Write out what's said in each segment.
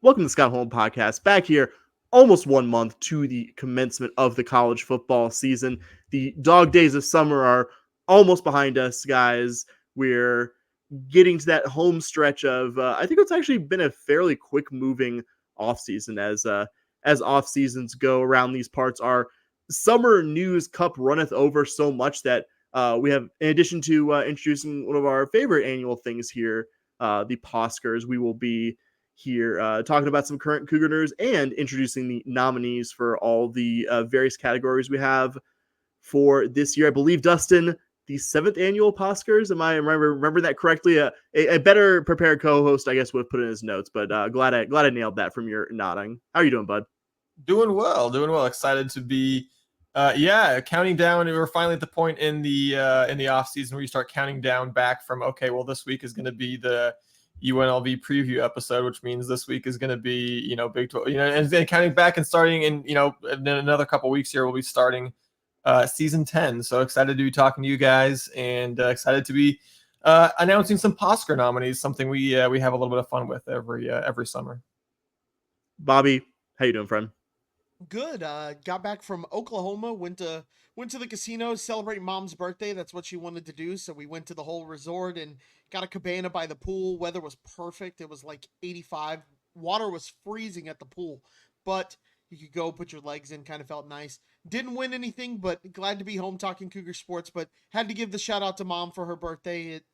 Welcome to the Scott Holm Podcast. Back here almost 1 month to the commencement of the college football season. The dog days of summer are almost behind us, guys. We're getting to that home stretch of I think it's actually been a fairly quick moving offseason as off seasons go around these parts. Our summer news cup runneth over so much that we have, in addition to introducing one of our favorite annual things here, the Pawscars, we will be here talking about some current Cougar news and introducing the nominees for all the various categories we have for this year. I believe, Dustin, the 7th annual Oscars. Am I remember that correctly? A better prepared co-host, I guess, would have put in his notes, but glad I nailed that from your nodding. How are you doing, bud? Doing well. Excited to be, counting down. We're finally at the point in the off season where you start counting down back from, okay, well, this week is going to be the UNLV preview episode, which means this week is going to be, Big 12, and then counting back and starting in another couple weeks here, we'll be starting season 10. So excited to be talking to you guys and excited to be announcing some Pawscar nominees, something we have a little bit of fun with every summer. Bobby, how you doing, friend? Good. Got back from Oklahoma, went to the casino to celebrate Mom's birthday. That's what she wanted to do. So we went to the whole resort and got a cabana by the pool. Weather was perfect. It was like 85. Water was freezing at the pool, but you could go put your legs in. Kind of felt nice. Didn't win anything, but glad to be home talking Cougar sports. But had to give the shout out to Mom for her birthday. It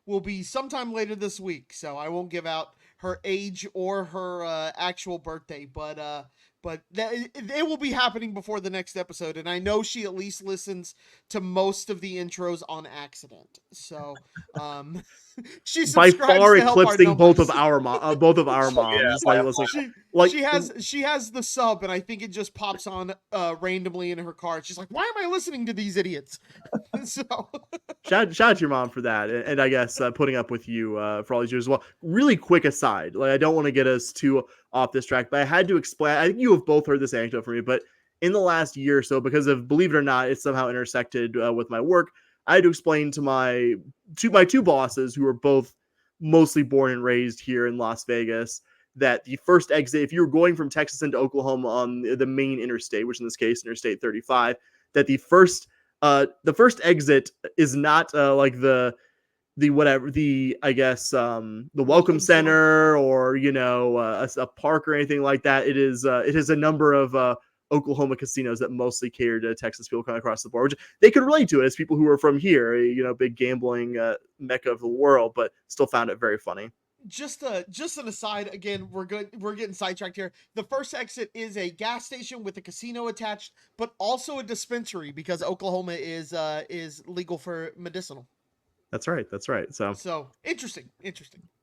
will be sometime later this week, so I won't give out her age or her actual birthday, but it will be happening before the next episode, and I know she at least listens to most of the intros on accident. So, she by subscribes far to help eclipsing our both of numbers. our moms. She has the sub, and I think it just pops on randomly in her car. She's like, "Why am I listening to these idiots?" So, shout out to your mom for that, and I guess putting up with you for all these years as well. Really quick aside, like I don't want to get us too off this track, but I had to explain. I think you have both heard this anecdote from me, but in the last year or so, because of, believe it or not, it's somehow intersected with my work, I had to explain to my two bosses, who are both mostly born and raised here in Las Vegas, that the first exit, if you're going from Texas into Oklahoma on the main interstate, which in this case Interstate 35, that the first exit is not like the whatever, the I guess the welcome center, or a park or anything like that. It is a number of Oklahoma casinos that mostly cater to Texas people coming across the board, which they could relate to it as people who are from here, big gambling mecca of the world, but still found it very funny. Just an aside, again, we're getting sidetracked here. The first exit is a gas station with a casino attached, but also a dispensary, because Oklahoma is legal for medicinal. That's right. So interesting.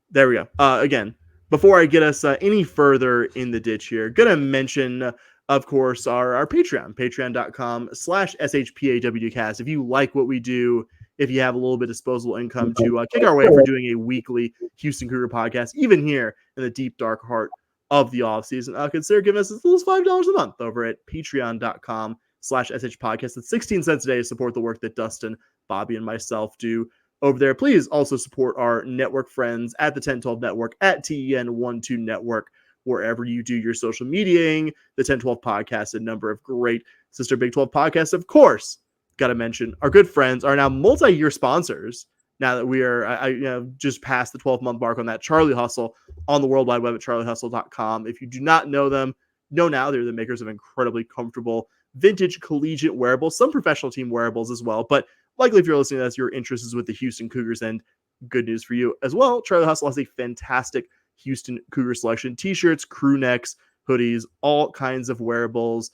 There we go. Again, before I get us any further in the ditch here, gonna mention, of course, our Patreon, patreon.com/SHPAWcast. If you like what we do, if you have a little bit of disposable income to kick our way for doing a weekly Houston Cougar podcast, even here in the deep, dark heart of the offseason, consider giving us as little as $5 a month over at patreon.com/SHPodcast. It's 16 cents a day to support the work that Dustin, Bobby, and myself do over there. Please also support our network friends at the 1012 Network, at TEN12 Network, wherever you do your social mediaing. The 1012 Podcast, a number of great sister Big 12 podcasts. Of course, got to mention our good friends, are now multi-year sponsors. Now that we are just past the 12-month mark on that, Charlie Hustle, on the World Wide Web at charliehustle.com. If you do not know them, know now. They're the makers of incredibly comfortable vintage collegiate wearables, some professional team wearables as well, but likely if you're listening to this, your interest is with the Houston Cougars, and good news for you as well. Charlie Hustle has a fantastic Houston Cougar selection: t-shirts, crew necks, hoodies, all kinds of wearables,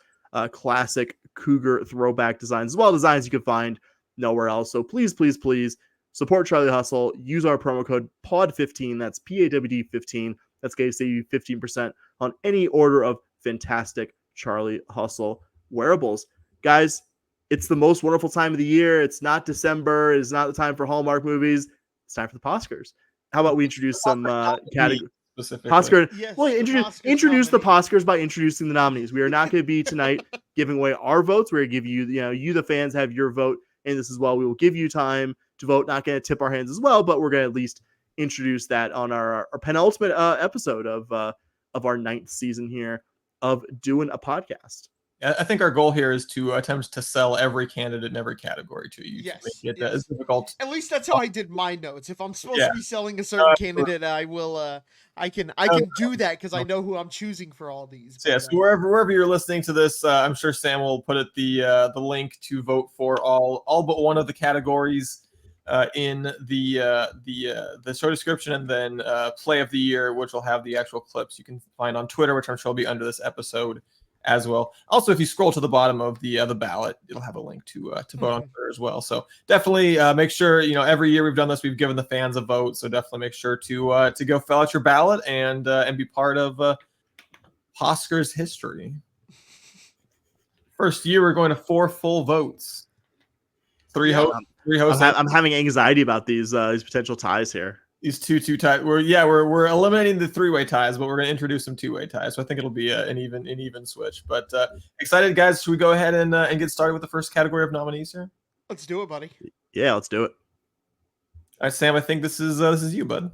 classic Cougar throwback designs, as well as designs you can find nowhere else. So please support Charlie Hustle. Use our promo code PAWD15. That's PAWD15. That's going to save you 15% on any order of fantastic Charlie Hustle wearables. Guys, it's the most wonderful time of the year. It's not December. It's not the time for Hallmark movies. It's time for the Pawscars. How about we introduce some categories? Pawscar. Yes, well, introduce the Pawscars by introducing the nominees. We are not going to be tonight giving away our votes. We're going to give you, you the fans have your vote in this as well. We will give you time to vote. Not going to tip our hands as well, but we're going to at least introduce that on our penultimate episode of of our 9th season here of doing a podcast. I think our goal here is to attempt to sell every candidate in every category to you. Yes, To make it yes. as difficult. At least that's how I did my notes. If I'm supposed Yeah. to be selling a certain candidate, I will. I can do that because I know who I'm choosing for all these. So, yeah, so wherever you're listening to this, I'm sure Sam will put it the link to vote for all but one of the categories in the show description, and then play of the year, which will have the actual clips you can find on Twitter, which I'm sure will be under this episode as well. Also, if you scroll to the bottom of the ballot, it'll have a link to vote on Twitter as well. So definitely make sure, every year we've done this, we've given the fans a vote. So definitely make sure to go fill out your ballot and be part of Pawscar's history. First year, we're going to 4 full votes. 3 hosts. I'm having anxiety about these potential ties here. These two ties. We're eliminating the 3-way ties, but we're going to introduce some 2-way ties. So I think it'll be an even switch. But excited, guys. Should we go ahead and get started with the first category of nominees here? Let's do it, buddy. Yeah, let's do it. All right, Sam. I think this is you, bud.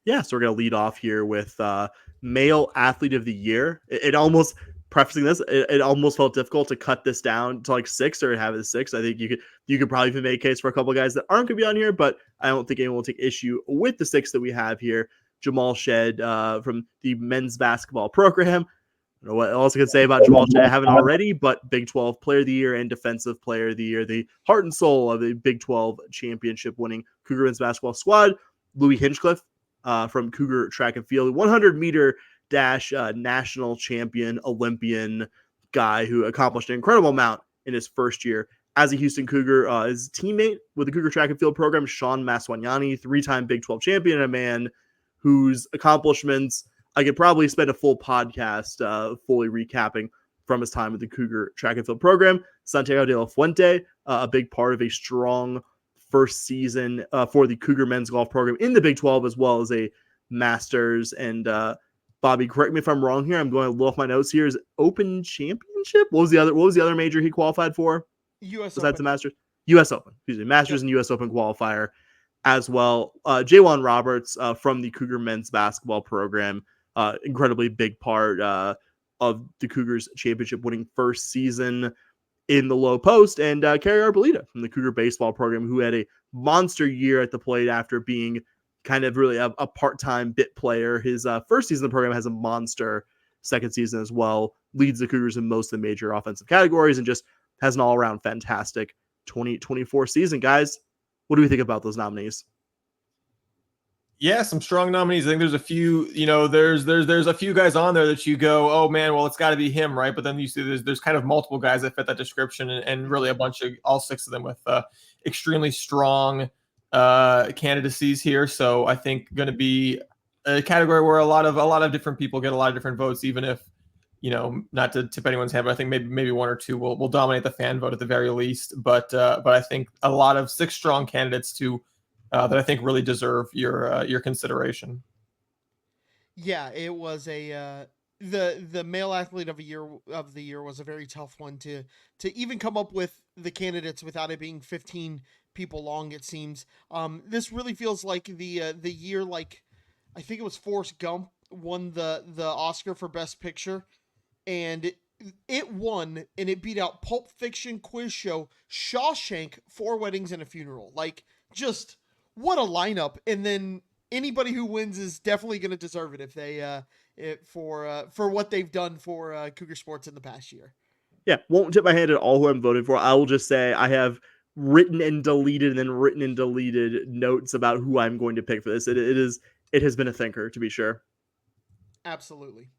Yeah, so we're gonna lead off here with male athlete of the year. It almost prefacing this, it almost felt difficult to cut this down to like 6 or have it 6. I think you could probably even make a case for a couple of guys that aren't gonna be on here, but I don't think anyone will take issue with the 6 that we have here. Jamal Shed from the men's basketball program. I don't know what else I can say about Jamal Shed. I haven't already, but Big 12 Player of the Year and Defensive Player of the Year, the heart and soul of the Big 12 championship winning Cougar men's basketball squad. Louis Hinchcliffe from Cougar track and field, 100-meter dash national champion, Olympian guy who accomplished an incredible amount in his first year as a Houston Cougar. His teammate with the Cougar track and field program, Sean Maswanyani, 3-time Big 12 champion, a man whose accomplishments I could probably spend a full podcast fully recapping from his time with the Cougar track and field program. Santiago de la Fuente, a big part of a strong first season for the Cougar men's golf program in the Big 12, as well as a Masters. And Bobby, correct me if I'm wrong here. I'm going to look off my notes here. Is it Open Championship? What was the other major he qualified for? U.S. Besides the Masters? U.S. Open. Excuse me. Masters and U.S. Open qualifier as well. Jaywan Roberts from the Cougar men's basketball program. Incredibly big part of the Cougars championship winning first season in the low post. And Kerry Arboleda from the Cougar baseball program, who had a monster year at the plate after being kind of really a part-time bit player. His first season of the program has a monster second season as well, leads the Cougars in most of the major offensive categories, and just has an all-around fantastic 2024 season. Guys, what do we think about those nominees? Yeah, some strong nominees. I think there's a few, there's a few guys on there that you go, oh man, well, it's got to be him, right? But then you see there's kind of multiple guys that fit that description, and really a bunch of all 6 of them with extremely strong candidacies here. So I think going to be a category where a lot of different people get a lot of different votes, even if, not to tip anyone's hand, but I think maybe 1 or 2 will dominate the fan vote at the very least. But I think a lot of 6 strong candidates to that I think really deserve your consideration. Yeah, it was the male athlete of the year was a very tough one to even come up with the candidates without it being 15 people long. It seems this really feels like the year, like I think it was Forrest Gump won the Oscar for Best Picture, and it won, and it beat out Pulp Fiction, Quiz Show, Shawshank, 4 Weddings and a Funeral. Like, just what a lineup! And then anybody who wins is definitely going to deserve it if they for what they've done for Cougar sports in the past year. Yeah, won't tip my hand at all who I'm voting for. I will just say I have written and deleted notes about who I'm going to pick for this. It has been a thinker, to be sure. Absolutely.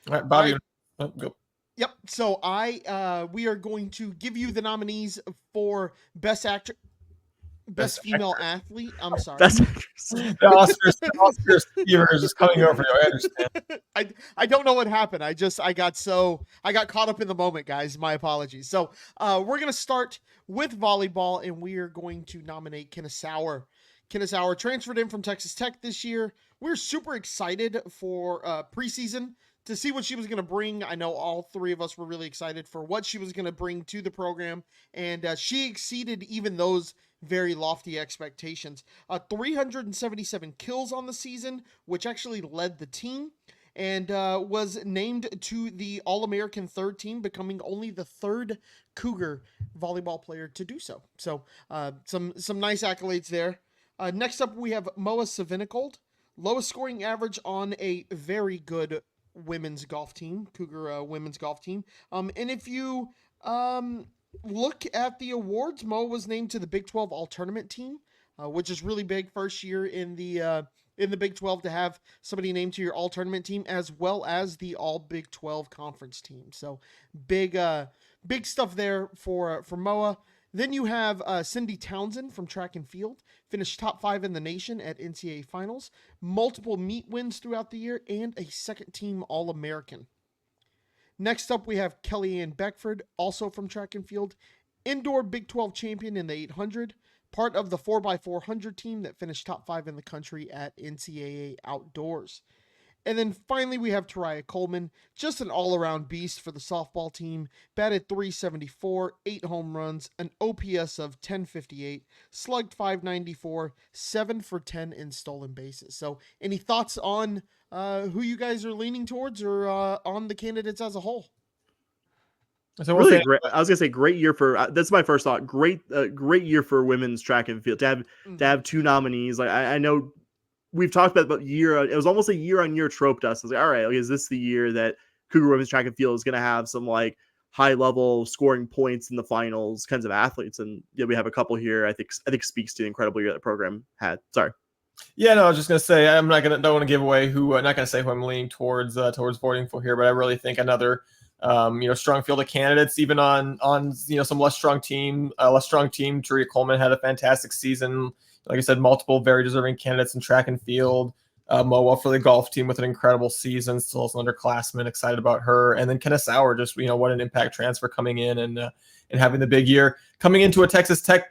All right, Bobby, go. Yep. So we are going to give you the nominees for Best Actor, Best Female Athlete. I'm sorry. Best Actress. The Oscars fever is just coming over you. I understand. I don't know what happened. I got caught up in the moment, guys. My apologies. So we're gonna start with volleyball, and we are going to nominate Kenneth Sauer. Kenneth Sauer transferred in from Texas Tech this year. We're super excited for preseason to see what she was going to bring. I know all 3 of us were really excited for what she was going to bring to the program, and she exceeded even those very lofty expectations. 377 kills on the season, which actually led the team, and was named to the All-American third team, becoming only the third Cougar volleyball player to do so. So some nice accolades there. Next up, we have Moa Savinicold, lowest scoring average on a very good women's golf team, Cougar women's golf team. And if you look at the awards, Moa was named to the Big 12 All-Tournament team, which is really big. First year in the Big 12 to have somebody named to your All-Tournament team, as well as the All Big 12 Conference team. So big stuff there for Moa. Then you have Cindy Townsend from track and field, finished top 5 in the nation at NCAA finals, multiple meet wins throughout the year, and a second-team All-American. Next up, we have Kellyanne Beckford, also from track and field, indoor Big 12 champion in the 800, part of the 4x400 team that finished top 5 in the country at NCAA Outdoors. And then finally, we have Tariah Coleman, just an all-around beast for the softball team, batted .374, 8 home runs, an OPS of 1058, slugged .594, 7 for 10 in stolen bases. So any thoughts on who you guys are leaning towards, or on the candidates as a whole? So really great. I was gonna say great year for that's my first thought. Great year for women's track and field to have 2 nominees. Like I know we've talked about year. It was almost a year-on-year trope to us. I was like, all right, is this the year that Cougar women's track and field is going to have some like high-level scoring points in the finals kinds of athletes? And we have a couple here. I think speaks to the incredible year that program had. Sorry. Yeah, no, I was just gonna say don't want to give away who. I'm not gonna say who I'm leaning towards voting for here, but I really think another strong field of candidates, even on some less strong team. Tariah Coleman had a fantastic season. Like I said, multiple very deserving candidates in track and field. Moa for the golf team with an incredible season, still as an underclassman, excited about her. And then Kenna Sauer, just what an impact transfer coming in and having the big year, coming into from a Texas Tech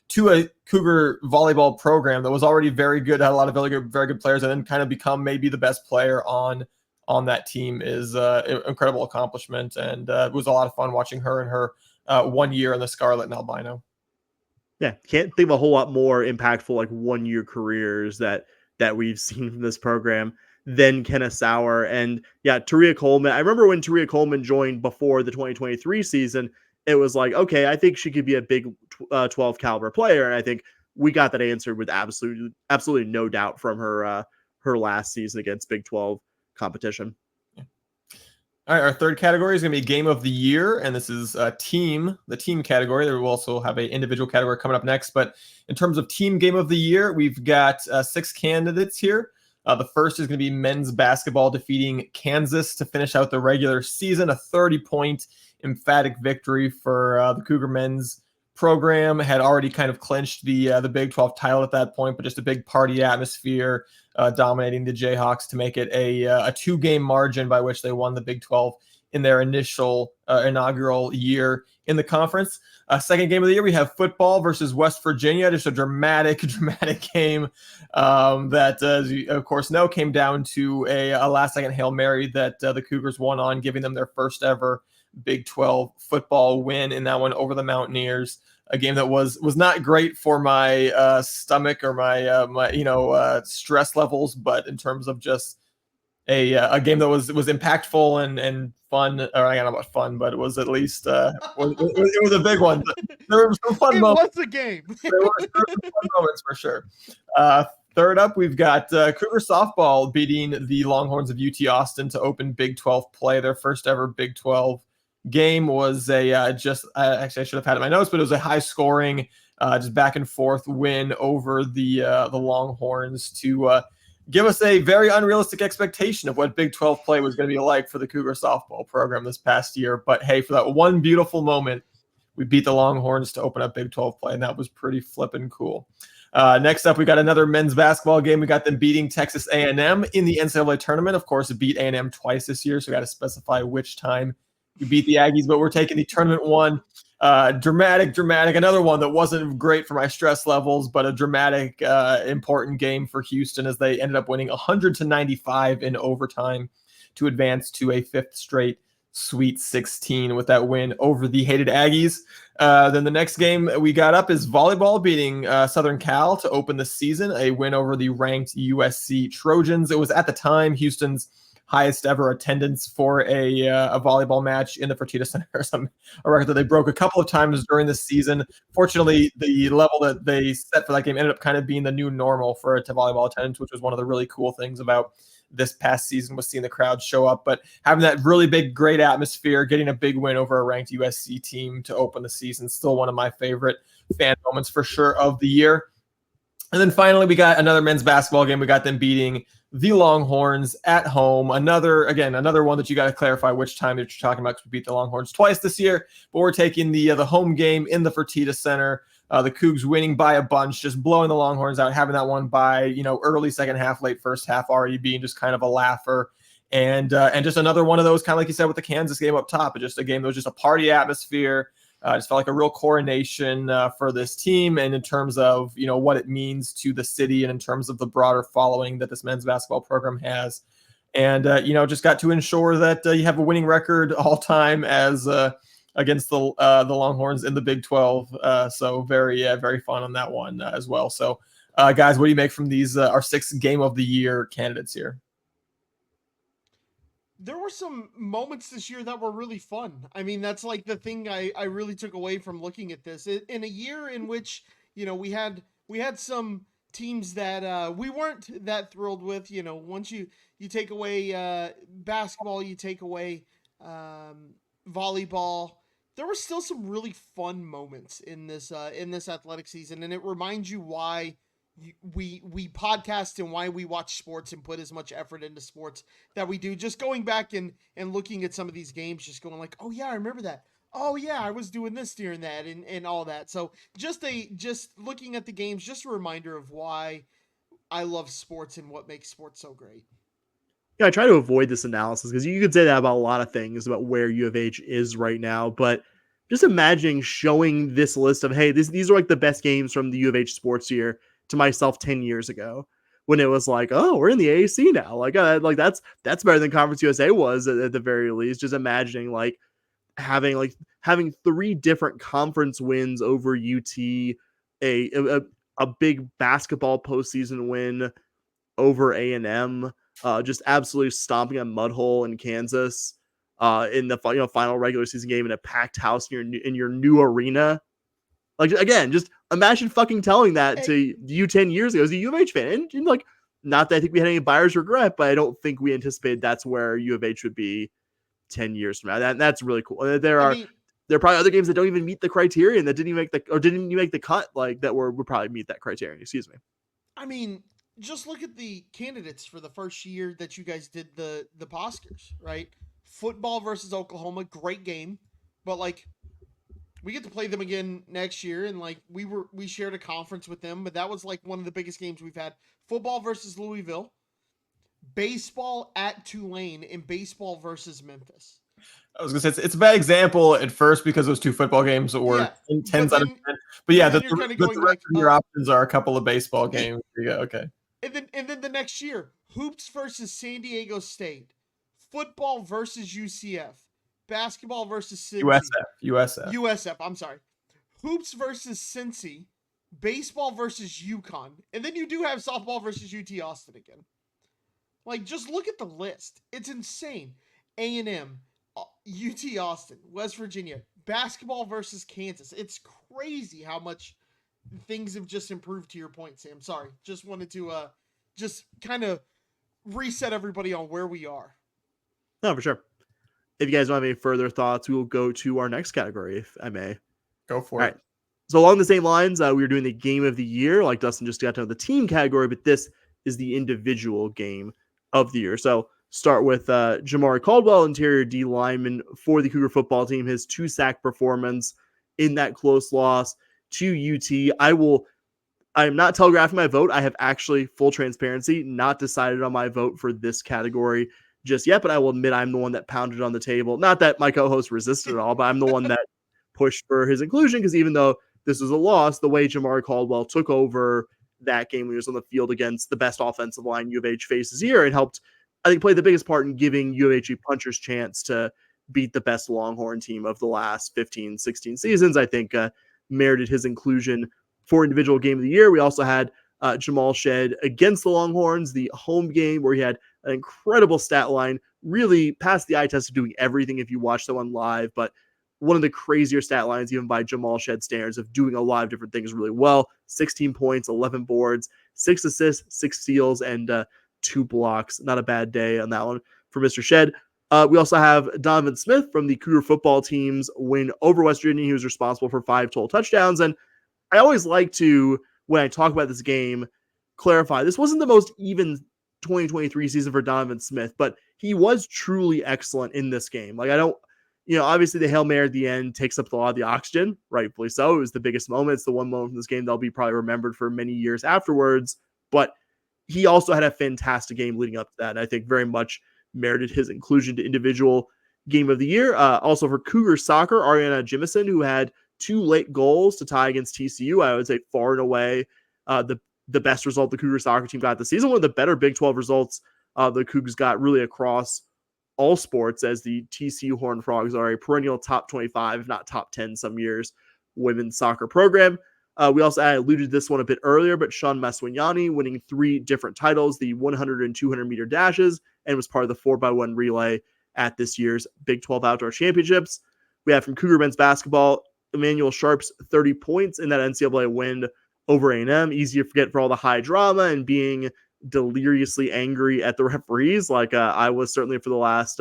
to a Cougar volleyball program that was already very good, had a lot of very good players, and then kind of become maybe the best player on that team is an incredible accomplishment. And it was a lot of fun watching her in her 1 year in the Scarlet and Albino. Yeah, can't think of a whole lot more impactful like 1 year careers that we've seen from this program than Kenna Sauer. And yeah, Tariah Coleman. I remember when Tariah Coleman joined before the 2023 season, it was like, okay, I think she could be a big 12 caliber player. And I think we got that answered with absolutely no doubt from her last season against Big 12 competition. All right, our third category is going to be Game of the Year, and this is the team category. There will also have an individual category coming up next, but in terms of Team Game of the Year, we've got 6 candidates here. The first is going to be men's basketball defeating Kansas to finish out the regular season, a 30-point emphatic victory for the Cougar men's program. Had already kind of clinched the Big 12 title at that point, but just a big party atmosphere, dominating the Jayhawks to make it a 2-game margin by which they won the Big 12 in their inaugural year in the conference. Second game of the year, we have football versus West Virginia. Just a dramatic game that, as you of course know, came down to a last-second Hail Mary that the Cougars won on, giving them their first ever Big 12 football win in that one over the Mountaineers. A game that was not great for my stomach or my stress levels, but in terms of just a game that was impactful and fun. Or I don't know about fun, but it was at least it was a big one. There were some fun moments. It was a game. There were some fun moments for sure. Third up, we've got Cougar softball beating the Longhorns of UT Austin to open Big 12 play. Their first ever Big 12 game was I should have had it in my notes, but it was a high scoring, just back and forth win over the Longhorns to give us a very unrealistic expectation of what Big 12 play was going to be like for the Cougar softball program this past year. But hey, for that one beautiful moment, we beat the Longhorns to open up Big 12 play, and that was pretty flippin' cool. Next up, we got another men's basketball game. We got them beating Texas A&M in the NCAA tournament. Of course, it beat A&M twice this year, so we got to specify which time we beat the Aggies, but we're taking the tournament one. Dramatic. Another one that wasn't great for my stress levels, but a dramatic, important game for Houston as they ended up winning 100-95 in overtime to advance to a 5th straight Sweet 16 with that win over the hated Aggies. Then the next game we got up is volleyball beating Southern Cal to open the season, a win over the ranked USC Trojans. It was at the time Houston's highest ever attendance for a volleyball match in the Fertitta Center, a record that they broke a couple of times during the season. Fortunately, the level that they set for that game ended up kind of being the new normal for a volleyball attendance, which was one of the really cool things about this past season, was seeing the crowd show up. But having that really big, great atmosphere, getting a big win over a ranked USC team to open the season, still one of my favorite fan moments for sure of the year. And then finally, we got another men's basketball game. We got them beating the Longhorns at home. Another one that you got to clarify which time that you're talking about, because we beat the Longhorns twice this year. But we're taking the home game in the Fertitta Center. The Cougs winning by a bunch, just blowing the Longhorns out, having that one by early second half, late first half, already being just kind of a laugher. And just another one of those, kind of like you said with the Kansas game up top, just a game that was just a party atmosphere. Just felt like a real coronation for this team, and in terms of what it means to the city, and in terms of the broader following that this men's basketball program has, and just got to ensure that you have a winning record all time as against the Longhorns in the Big 12. So very very fun on that one as well. So guys, what do you make from these our 6th game of the year candidates here? There were some moments this year that were really fun. I mean, that's like the thing I really took away from looking at this. In a year in which, we had some teams that we weren't that thrilled with. Once you take away basketball, you take away volleyball, there were still some really fun moments in this athletic season, and it reminds you why we podcast and why we watch sports and put as much effort into sports that we do. Just going back and looking at some of these games, just going like, oh yeah, I remember that. Oh yeah, I was doing this during that and all that. So just looking at the games, just a reminder of why I love sports and what makes sports so great. Yeah, I try to avoid this analysis because you could say that about a lot of things about where U of H is right now, but just imagining showing this list of, hey, these are like the best games from the U of H sports year to myself 10 years ago, when it was like, oh, we're in the AAC now. Like that's better than Conference USA was at the very least. Just imagining having 3 different conference wins over UT, a big basketball postseason win over A&M, just absolutely stomping a mud hole in Kansas in the final regular season game in a packed house in your new arena. Like, again, just imagine fucking telling that to you 10 years ago as a U of H fan. And like, not that I think we had any buyer's regret, but I don't think we anticipated that's where U of H would be 10 years from now. That's really cool. There are probably other games that don't even meet the criterion, that didn't even make the cut, like that would probably meet that criterion. Excuse me. I mean, just look at the candidates for the first year that you guys did the Pawscars, right? Football versus Oklahoma, great game, but like, we get to play them again next year, and like we shared a conference with them, but that was like one of the biggest games we've had. Football versus Louisville, baseball at Tulane, and baseball versus Memphis. I was gonna say it's a bad example at first because those 2 football games were 10s out of 10. But yeah, the rest of your options are a couple of baseball games. Yeah, okay. And then the next year, hoops versus San Diego State, football versus UCF. Basketball versus Cincy. USF. I'm sorry. Hoops versus Cincy. Baseball versus UConn. And then you do have softball versus UT Austin again. Like, just look at the list. It's insane. A&M, UT Austin, West Virginia. Basketball versus Kansas. It's crazy how much things have just improved, to your point, Sam. Sorry. Just wanted to just kind of reset everybody on where we are. No, for sure. If you guys don't have any further thoughts, we will go to our next category, if I may. Go for it. Right. So along the same lines, we were doing the game of the year, like Dustin just got to know the team category, but this is the individual game of the year. So start with Jamari Caldwell, interior D lineman for the Cougar football team, his 2-sack performance in that close loss to UT. I'm not telegraphing my vote. I have actually, full transparency, not decided on my vote for this category just yet, but I will admit I'm the one that pounded on the table. Not that my co-host resisted at all, but I'm the one that pushed for his inclusion, because even though this was a loss, the way Jamari Caldwell took over that game when he was on the field against the best offensive line U of H faces here, it helped, I think, play the biggest part in giving U of H a puncher's chance to beat the best Longhorn team of the last 15, 16 seasons, I think merited his inclusion for individual game of the year. We also had Jamal Shed against the Longhorns, the home game where he had an incredible stat line, really passed the eye test of doing everything if you watch that one live, but one of the crazier stat lines, even by Jamal Shed standards, of doing a lot of different things really well. 16 points, 11 boards, 6 assists, 6 steals, and 2 blocks. Not a bad day on that one for Mr. Shed. We also have Donovan Smith from the Cougar football team's win over West Virginia. He was responsible for 5 total touchdowns. And I always like to, when I talk about this game, clarify this wasn't the most even 2023 season for Donovan Smith, but he was truly excellent in this game. Like, I don't, obviously the Hail Mary at the end takes up a lot of the oxygen, rightfully so. It was the biggest moment. It's the one moment in this game that'll be probably remembered for many years afterwards. But he also had a fantastic game leading up to that, and I think very much merited his inclusion to individual game of the year. Also for Cougar soccer, Ariana Jimison, who had 2 late goals to tie against TCU. I would say far and away the best result the Cougar soccer team got this season. One of the better Big 12 results the Cougs got really across all sports, as the TCU Horned Frogs are a perennial top 25, if not top 10 some years, women's soccer program. We also alluded to this one a bit earlier, but Sean Maswinyani winning 3 different titles, the 100 and 200 meter dashes, and was part of the 4x1 relay at this year's Big 12 Outdoor Championships. We have from Cougar men's basketball, Emmanuel Sharp's 30 points in that NCAA win over A&M. Easy to forget for all the high drama and being deliriously angry at the referees, like I was certainly for the last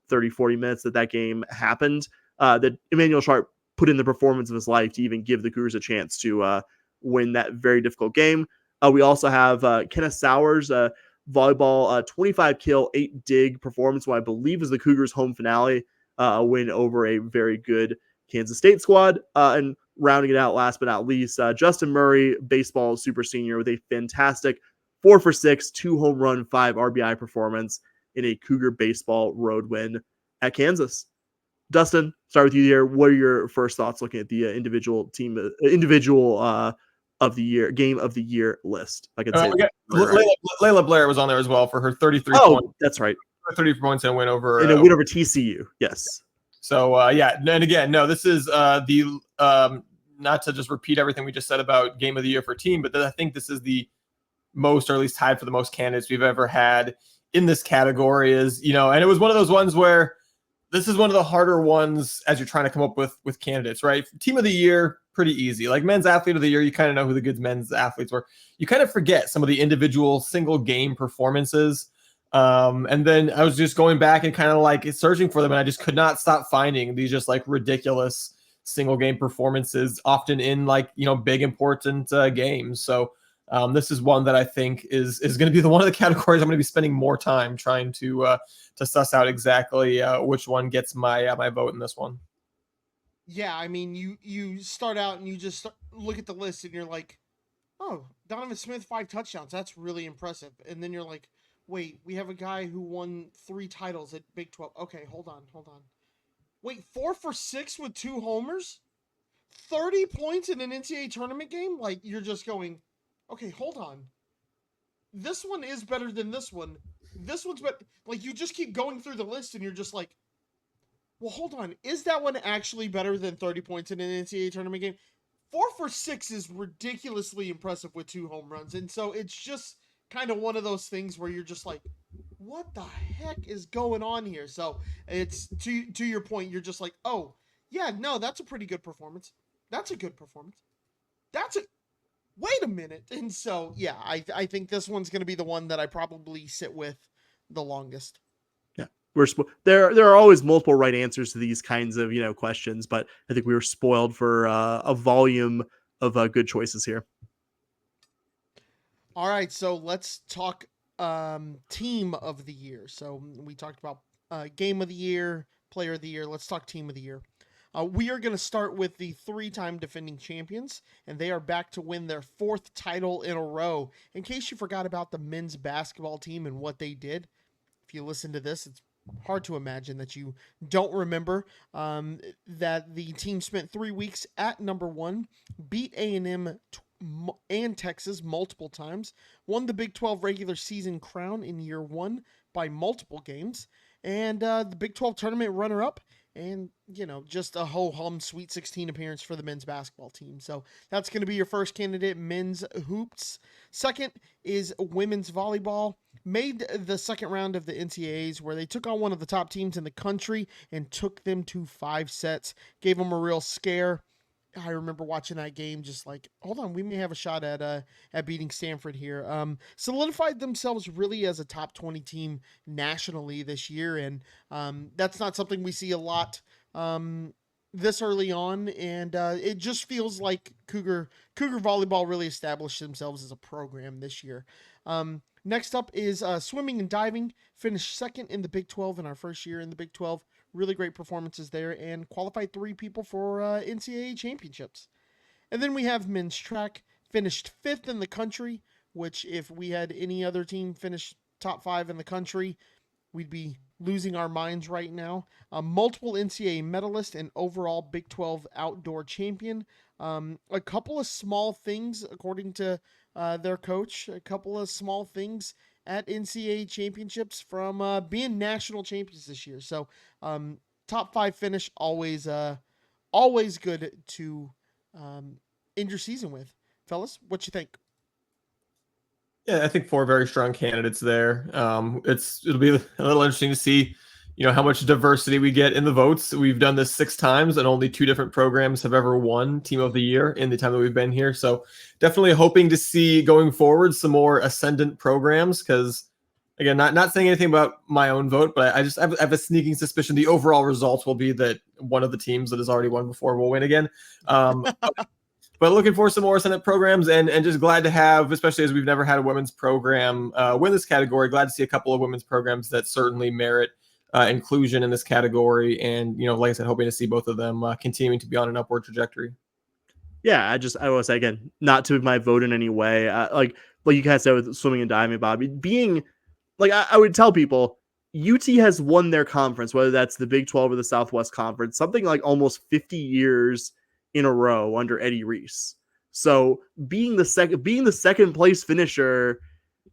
30, 40 minutes that game happened. That Emmanuel Sharp put in the performance of his life to even give the Cougars a chance to win that very difficult game. We also have Kenneth Sowers, volleyball, 25 kill, 8 dig performance, what I believe is the Cougars' home finale, a win over a very good Kansas State squad. And rounding it out, last but not least, Justin Murray, baseball super senior, with a fantastic 4 for 6, 2 home run, 5 RBI performance in a Cougar baseball road win at Kansas. Dustin, start with you here. What are your first thoughts looking at the individual of the year, game of the year list? If I could say Layla Blair was on there as well for her 33 points. That's right. 33 points and a win over TCU. Yes. So and again, no, this is the not to just repeat everything we just said about game of the year for team, but I think this is the most, or at least tied for the most candidates we've ever had in this category. Is, and it was one of those ones where this is one of the harder ones as you're trying to come up with candidates, right? Team of the year, pretty easy. Like men's athlete of the year, you kind of know who the good men's athletes were. You kind of forget some of the individual single game performances. And then I was just going back and kind of like searching for them, and I just could not stop finding these just like ridiculous single game performances, often in like, big important games. So this is one that I think is going to be one of the categories I'm going to be spending more time trying to suss out exactly which one gets my my vote in this one. Yeah, I mean, you start out and you just look at the list and you're like, oh, Donovan Smith, 5 touchdowns. That's really impressive. And then you're like, wait, we have a guy who won 3 titles at Big 12. Okay, hold on. Wait, 4 for 6 with 2 homers? 30 points in an NCAA tournament game? Like, you're just going, okay, hold on. This one is better than this one. This one's better. Like, you just keep going through the list and you're just like, well, hold on. Is that one actually better than 30 points in an NCAA tournament game? 4 for 6 is ridiculously impressive with 2 home runs. And so it's just kind of one of those things where you're just like, what the heck is going on here? So it's to your point, you're just like, oh, yeah, no, that's a pretty good performance. That's a good performance. Wait a minute. And so, yeah, I think this one's going to be the one that I probably sit with the longest. Yeah. There are always multiple right answers to these kinds of, questions, but I think we were spoiled for a volume of good choices here. All right, so let's talk team of the year. So we talked about game of the year, player of the year. Let's talk team of the year. We are going to start with the 3-time defending champions, and they are back to win their 4th title in a row. In case you forgot about the men's basketball team and what they did, if you listen to this, it's hard to imagine that you don't remember that the team spent 3 weeks at number 1, beat A&M and Texas multiple times, won the Big 12 regular season crown in year one by multiple games, and the Big 12 tournament runner-up, and, just a ho-hum Sweet 16 appearance for the men's basketball team. So that's going to be your first candidate, men's hoops. Second is women's volleyball. Made the second round of the NCAAs, where they took on one of the top teams in the country and took them to 5 sets, gave them a real scare. I remember watching that game, just like, hold on, we may have a shot at beating Stanford here. Solidified themselves really as a top 20 team nationally this year, and that's not something we see a lot this early on. And it just feels like Cougar volleyball really established themselves as a program this year. Next up is swimming and diving. Finished second in the Big 12 in our first year in the Big 12. Really great performances there, and qualified 3 people for NCAA championships. And then we have men's track. Finished 5th in the country, which if we had any other team finish top 5 in the country, we'd be losing our minds right now. Multiple NCAA medalist and overall Big 12 outdoor champion. A couple of small things, according to their coach, a couple of small things at NCAA championships from being national champions this year. So top 5 finish, always good to end your season with. Fellas, what you think? Yeah, I think 4 very strong candidates there. It'll be a little interesting to see, how much diversity we get in the votes. We've done this 6 times, and only 2 different programs have ever won Team of the Year in the time that we've been here. So definitely hoping to see going forward some more ascendant programs, because again, not saying anything about my own vote, but I have a sneaking suspicion the overall results will be that one of the teams that has already won before will win again. But looking for some more ascendant programs, and just glad to have, especially as we've never had a women's program win this category, glad to see a couple of women's programs that certainly merit inclusion in this category. And, like I said, hoping to see both of them continuing to be on an upward trajectory. Yeah, I will say again, not to my vote in any way. Like you guys said with swimming and diving, Bobby, being like, I would tell people UT has won their conference, whether that's the Big 12 or the Southwest Conference, something like almost 50 years in a row under Eddie Reese. So being the second place finisher,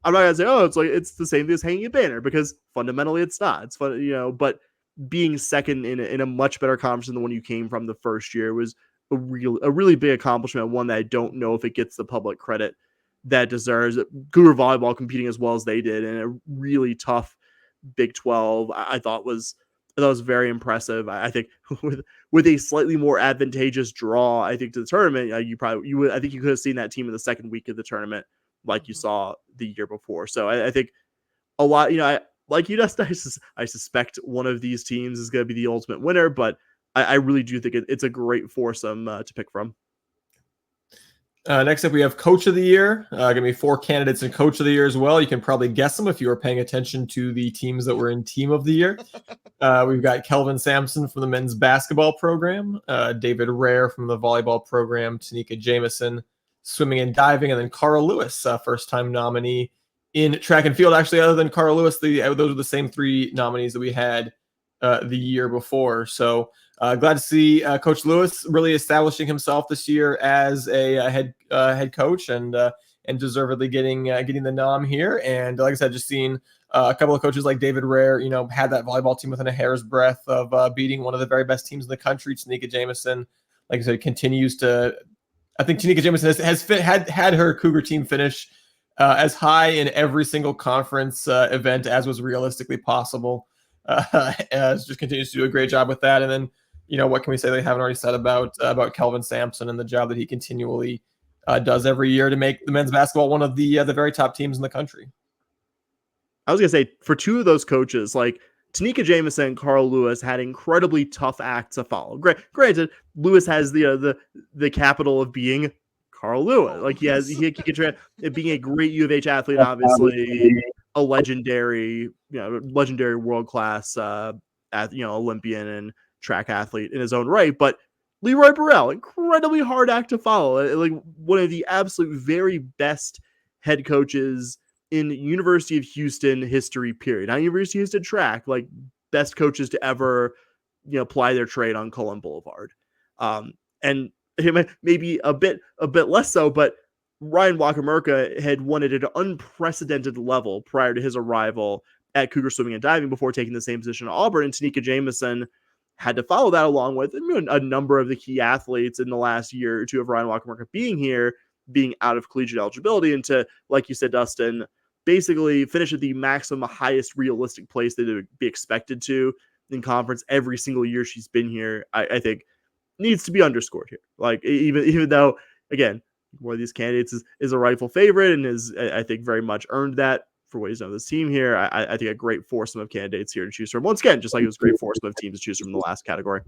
I'm not gonna say, it's the same thing as hanging a banner, because fundamentally it's not. It's fun, but being second in a much better conference than the one you came from the first year was a really big accomplishment. One that I don't know if it gets the public credit that it deserves. Cougar volleyball competing as well as they did in a really tough Big 12, I thought was very impressive. I think with a slightly more advantageous draw, I think, to the tournament, I think you could have seen that team in the second week of the tournament, like you saw the year before. So I think a lot, I suspect one of these teams is going to be the ultimate winner, but I really do think it's a great foursome to pick from. Next up, we have Coach of the Year. Going to be 4 candidates in Coach of the Year as well. You can probably guess them if you were paying attention to the teams that were in Team of the Year. We've got Kelvin Sampson from the men's basketball program, David Rare from the volleyball program, Tanika Jameson, swimming and diving, and then Carl Lewis, first-time nominee in track and field. Actually, other than Carl Lewis, those are the same 3 nominees that we had the year before. So glad to see Coach Lewis really establishing himself this year as a head coach, and deservedly getting the nom here. And like I said, just seeing a couple of coaches like David Rare, had that volleyball team within a hair's breadth of beating one of the very best teams in the country. Tanika Jameson, like I said, continues to. I think Tanika Jameson has had her Cougar team finish as high in every single conference event as was realistically possible. Just continues to do a great job with that. And then, what can we say they haven't already said about Kelvin Sampson and the job that he continually does every year to make the men's basketball one of the very top teams in the country. I was going to say, for 2 of those coaches, like Tanika Jameson and Carl Lewis, had incredibly tough acts to follow. Granted, Lewis has the capital of being Carl Lewis. Like he can try being a great U of H athlete, obviously a legendary world-class Olympian and track athlete in his own right. But Leroy Burrell, incredibly hard act to follow. Like one of the absolute very best head coaches in University of Houston history, period. Not University of Houston track, like best coaches to ever, ply their trade on Cullen Boulevard. And maybe a bit less so, but Ryan Wakamerka had won at an unprecedented level prior to his arrival at Cougar Swimming and Diving before taking the same position at Auburn, and Tanika Jameson had to follow that along with a number of the key athletes in the last year or two of Ryan Wakamerka being here, being out of collegiate eligibility, and to, like you said, Dustin, basically finish at the maximum, highest realistic place that it would be expected to in conference every single year she's been here. I think needs to be underscored here. Like, even though, again, one of these candidates is a rightful favorite and is, I think, very much earned that for what he's done with this team here. I think a great foursome of candidates here to choose from. Once again, just like it was a great foursome of teams to choose from in the last category.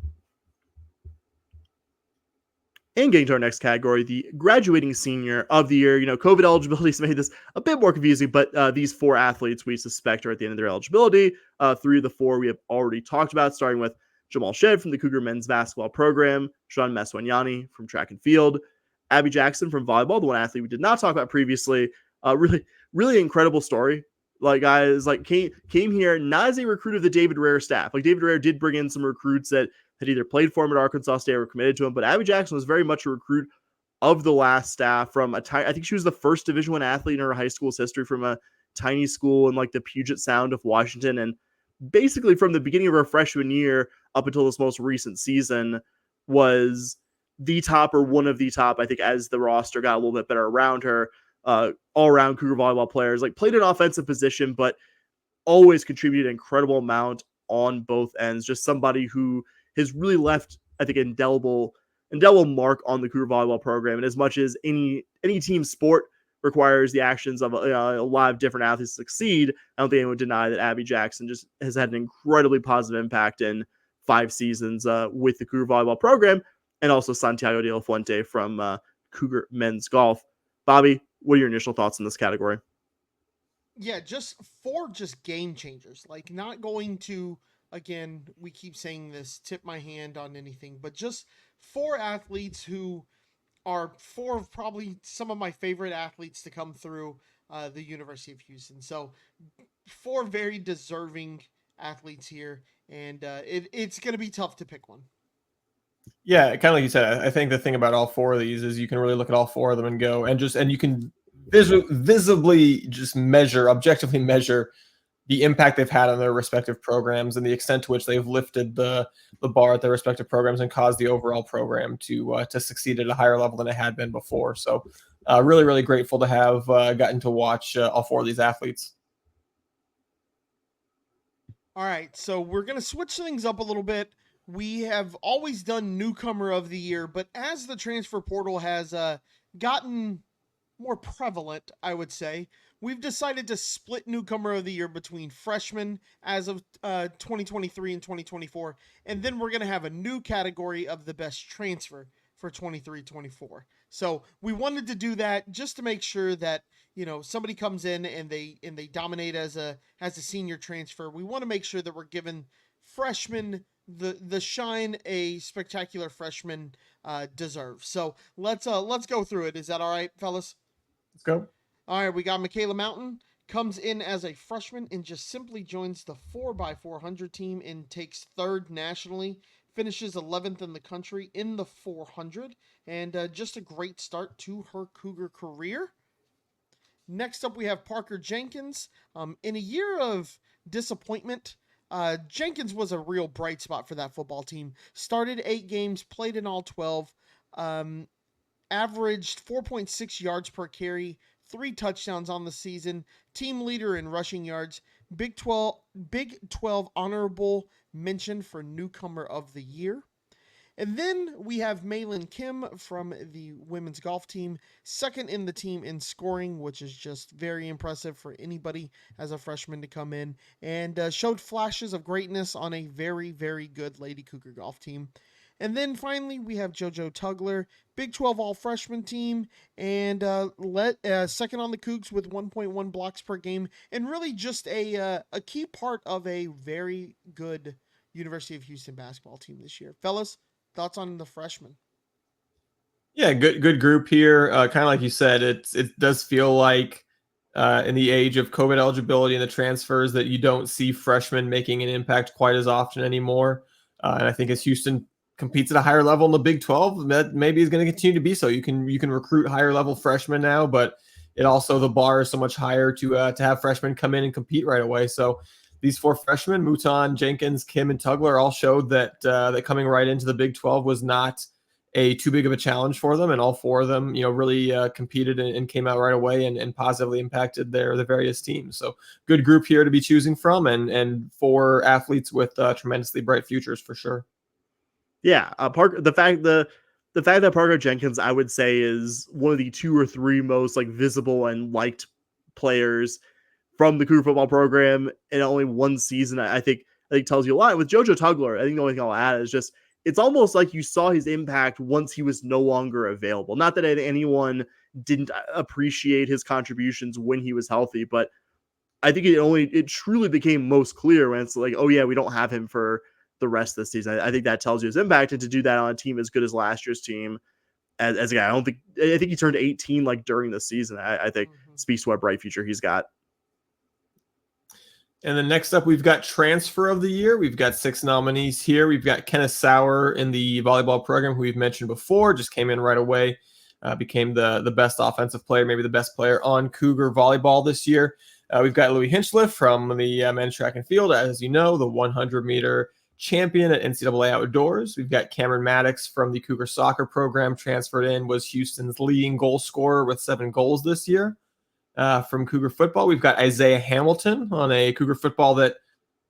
And getting to our next category, the graduating senior of the year. COVID eligibility has made this a bit more confusing, but these four athletes we suspect are at the end of their eligibility. Three of the four we have already talked about, starting with Jamal Shed from the Cougar men's basketball program, Sean Meswanyani from track and field, Abby Jackson from volleyball, the one athlete we did not talk about previously. Really, really incredible story. Like, guys, like came here not as a recruit of the David Rare staff. Like, David Rare did bring in some recruits that had either played for him at Arkansas State or committed to him, but Abby Jackson was very much a recruit of the last staff from I think she was the first Division I athlete in her high school's history from a tiny school in like the Puget Sound of Washington, and basically from the beginning of her freshman year up until this most recent season was the top or one of the top, I think, as the roster got a little bit better around her. All-around Cougar volleyball players, like, played an offensive position, but always contributed an incredible amount on both ends. Just somebody who has really left, I think, indelible mark on the Cougar volleyball program. And as much as any team sport requires the actions of a lot of different athletes to succeed, I don't think anyone would deny that Abby Jackson just has had an incredibly positive impact in 5 seasons with the Cougar volleyball program, and also Santiago de la Fuente from Cougar men's golf. Bobby, what are your initial thoughts on this category? Yeah, just 4 game changers. Like, not going to, again, we keep saying this, tip my hand on anything, but just 4 athletes who are 4 of probably some of my favorite athletes to come through the University of Houston. So 4 very deserving athletes here, and it's going to be tough to pick one. Yeah, kind of like you said, I think the thing about all 4 of these is you can really look at all 4 of them and go and you can visibly just objectively measure the impact they've had on their respective programs and the extent to which they've lifted the bar at their respective programs and caused the overall program to succeed at a higher level than it had been before. So really, really grateful to have gotten to watch all 4 of these athletes. All right, so we're going to switch things up a little bit. We have always done newcomer of the year, but as the transfer portal has gotten more prevalent, I would say, we've decided to split newcomer of the year between freshmen as of 2023 and 2024, and then we're going to have a new category of the best transfer for 23-24. So we wanted to do that just to make sure that, somebody comes in and they dominate as a senior transfer. We want to make sure that we're giving freshmen the shine a spectacular freshman deserves. So let's go through it. Is that all right, fellas? Let's go. All right, we got Michaela Mountain, comes in as a freshman and just simply joins the 4x400 team and takes 3rd nationally, finishes 11th in the country in the 400, and just a great start to her Cougar career. Next up, we have Parker Jenkins. In a year of disappointment, Jenkins was a real bright spot for that football team. Started 8 games, played in all 12, averaged 4.6 yards per carry, 3 touchdowns on the season, team leader in rushing yards, Big 12 honorable mention for newcomer of the year. And then we have Maylin Kim from the women's golf team, 2nd in the team in scoring, which is just very impressive for anybody as a freshman to come in, and showed flashes of greatness on a very, very good Lady Cougar golf team. And then finally, we have JoJo Tugler, Big 12 all-freshman team, and 2nd on the Coogs with 1.1 blocks per game, and really just a key part of a very good University of Houston basketball team this year. Fellas, thoughts on the freshmen? Yeah, good group here. Kind of like you said, it does feel like in the age of COVID eligibility and the transfers that you don't see freshmen making an impact quite as often anymore. And I think as Houston competes at a higher level in the Big 12. That maybe is going to continue to be so. You can recruit higher level freshmen now, but it also, the bar is so much higher to have freshmen come in and compete right away. So these 4 freshmen, Mouton, Jenkins, Kim, and Tugler, all showed that that coming right into the Big 12 was not too big of a challenge for them, and all 4 of them, really competed and came out right away and positively impacted the various teams. So good group here to be choosing from, and 4 athletes with tremendously bright futures for sure. Yeah, the fact that Parker Jenkins, I would say, is one of the 2 or 3 most visible and liked players from the Cougar football program in only one season, I think tells you a lot. With JoJo Tugler, I think the only thing I'll add is just it's almost like you saw his impact once he was no longer available. Not that anyone didn't appreciate his contributions when he was healthy, but I think it truly became most clear when it's like, oh yeah, we don't have him for the rest of the season. I think that tells you his impact, and to do that on a team as good as last year's team, as a guy, I think he turned 18 during the season. I think speaks to what bright future he's got. And then next up, we've got Transfer of the Year. We've got 6 nominees here. We've got Kenneth Sauer in the volleyball program, who we've mentioned before, just came in right away, became the best offensive player, maybe the best player on Cougar volleyball this year. We've got Louis Hinchcliffe from the men's track and field, as you know, the 100-meter champion at NCAA Outdoors. We've got Cameron Maddox from the Cougar soccer program, transferred in, was Houston's leading goal scorer with 7 goals this year. From Cougar football, we've got Isaiah Hamilton on a Cougar football that,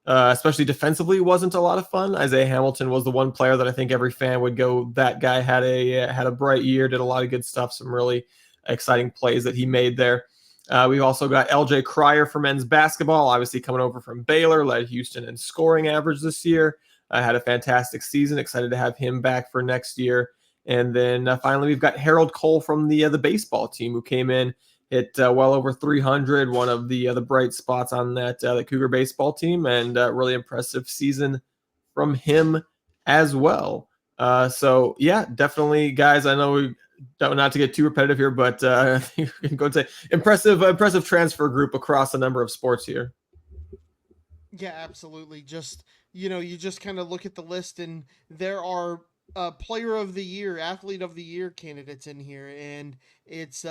especially defensively, wasn't a lot of fun. Isaiah Hamilton was the one player that I think every fan would go, that guy had a bright year, did a lot of good stuff, some really exciting plays that he made there. We've also got LJ Cryer for men's basketball, obviously coming over from Baylor, led Houston in scoring average this year. Had a fantastic season. Excited to have him back for next year. And then finally, we've got Harold Cole from the baseball team, who came in, hit well over 300, one of the bright spots on that the Cougar baseball team, and really impressive season from him as well. So yeah, definitely, guys. I know we don't, not to get too repetitive here, but you can go and say impressive transfer group across a number of sports here. Yeah, absolutely. Just, you just kind of look at the list, and there are player of the year, athlete of the year candidates in here, and it's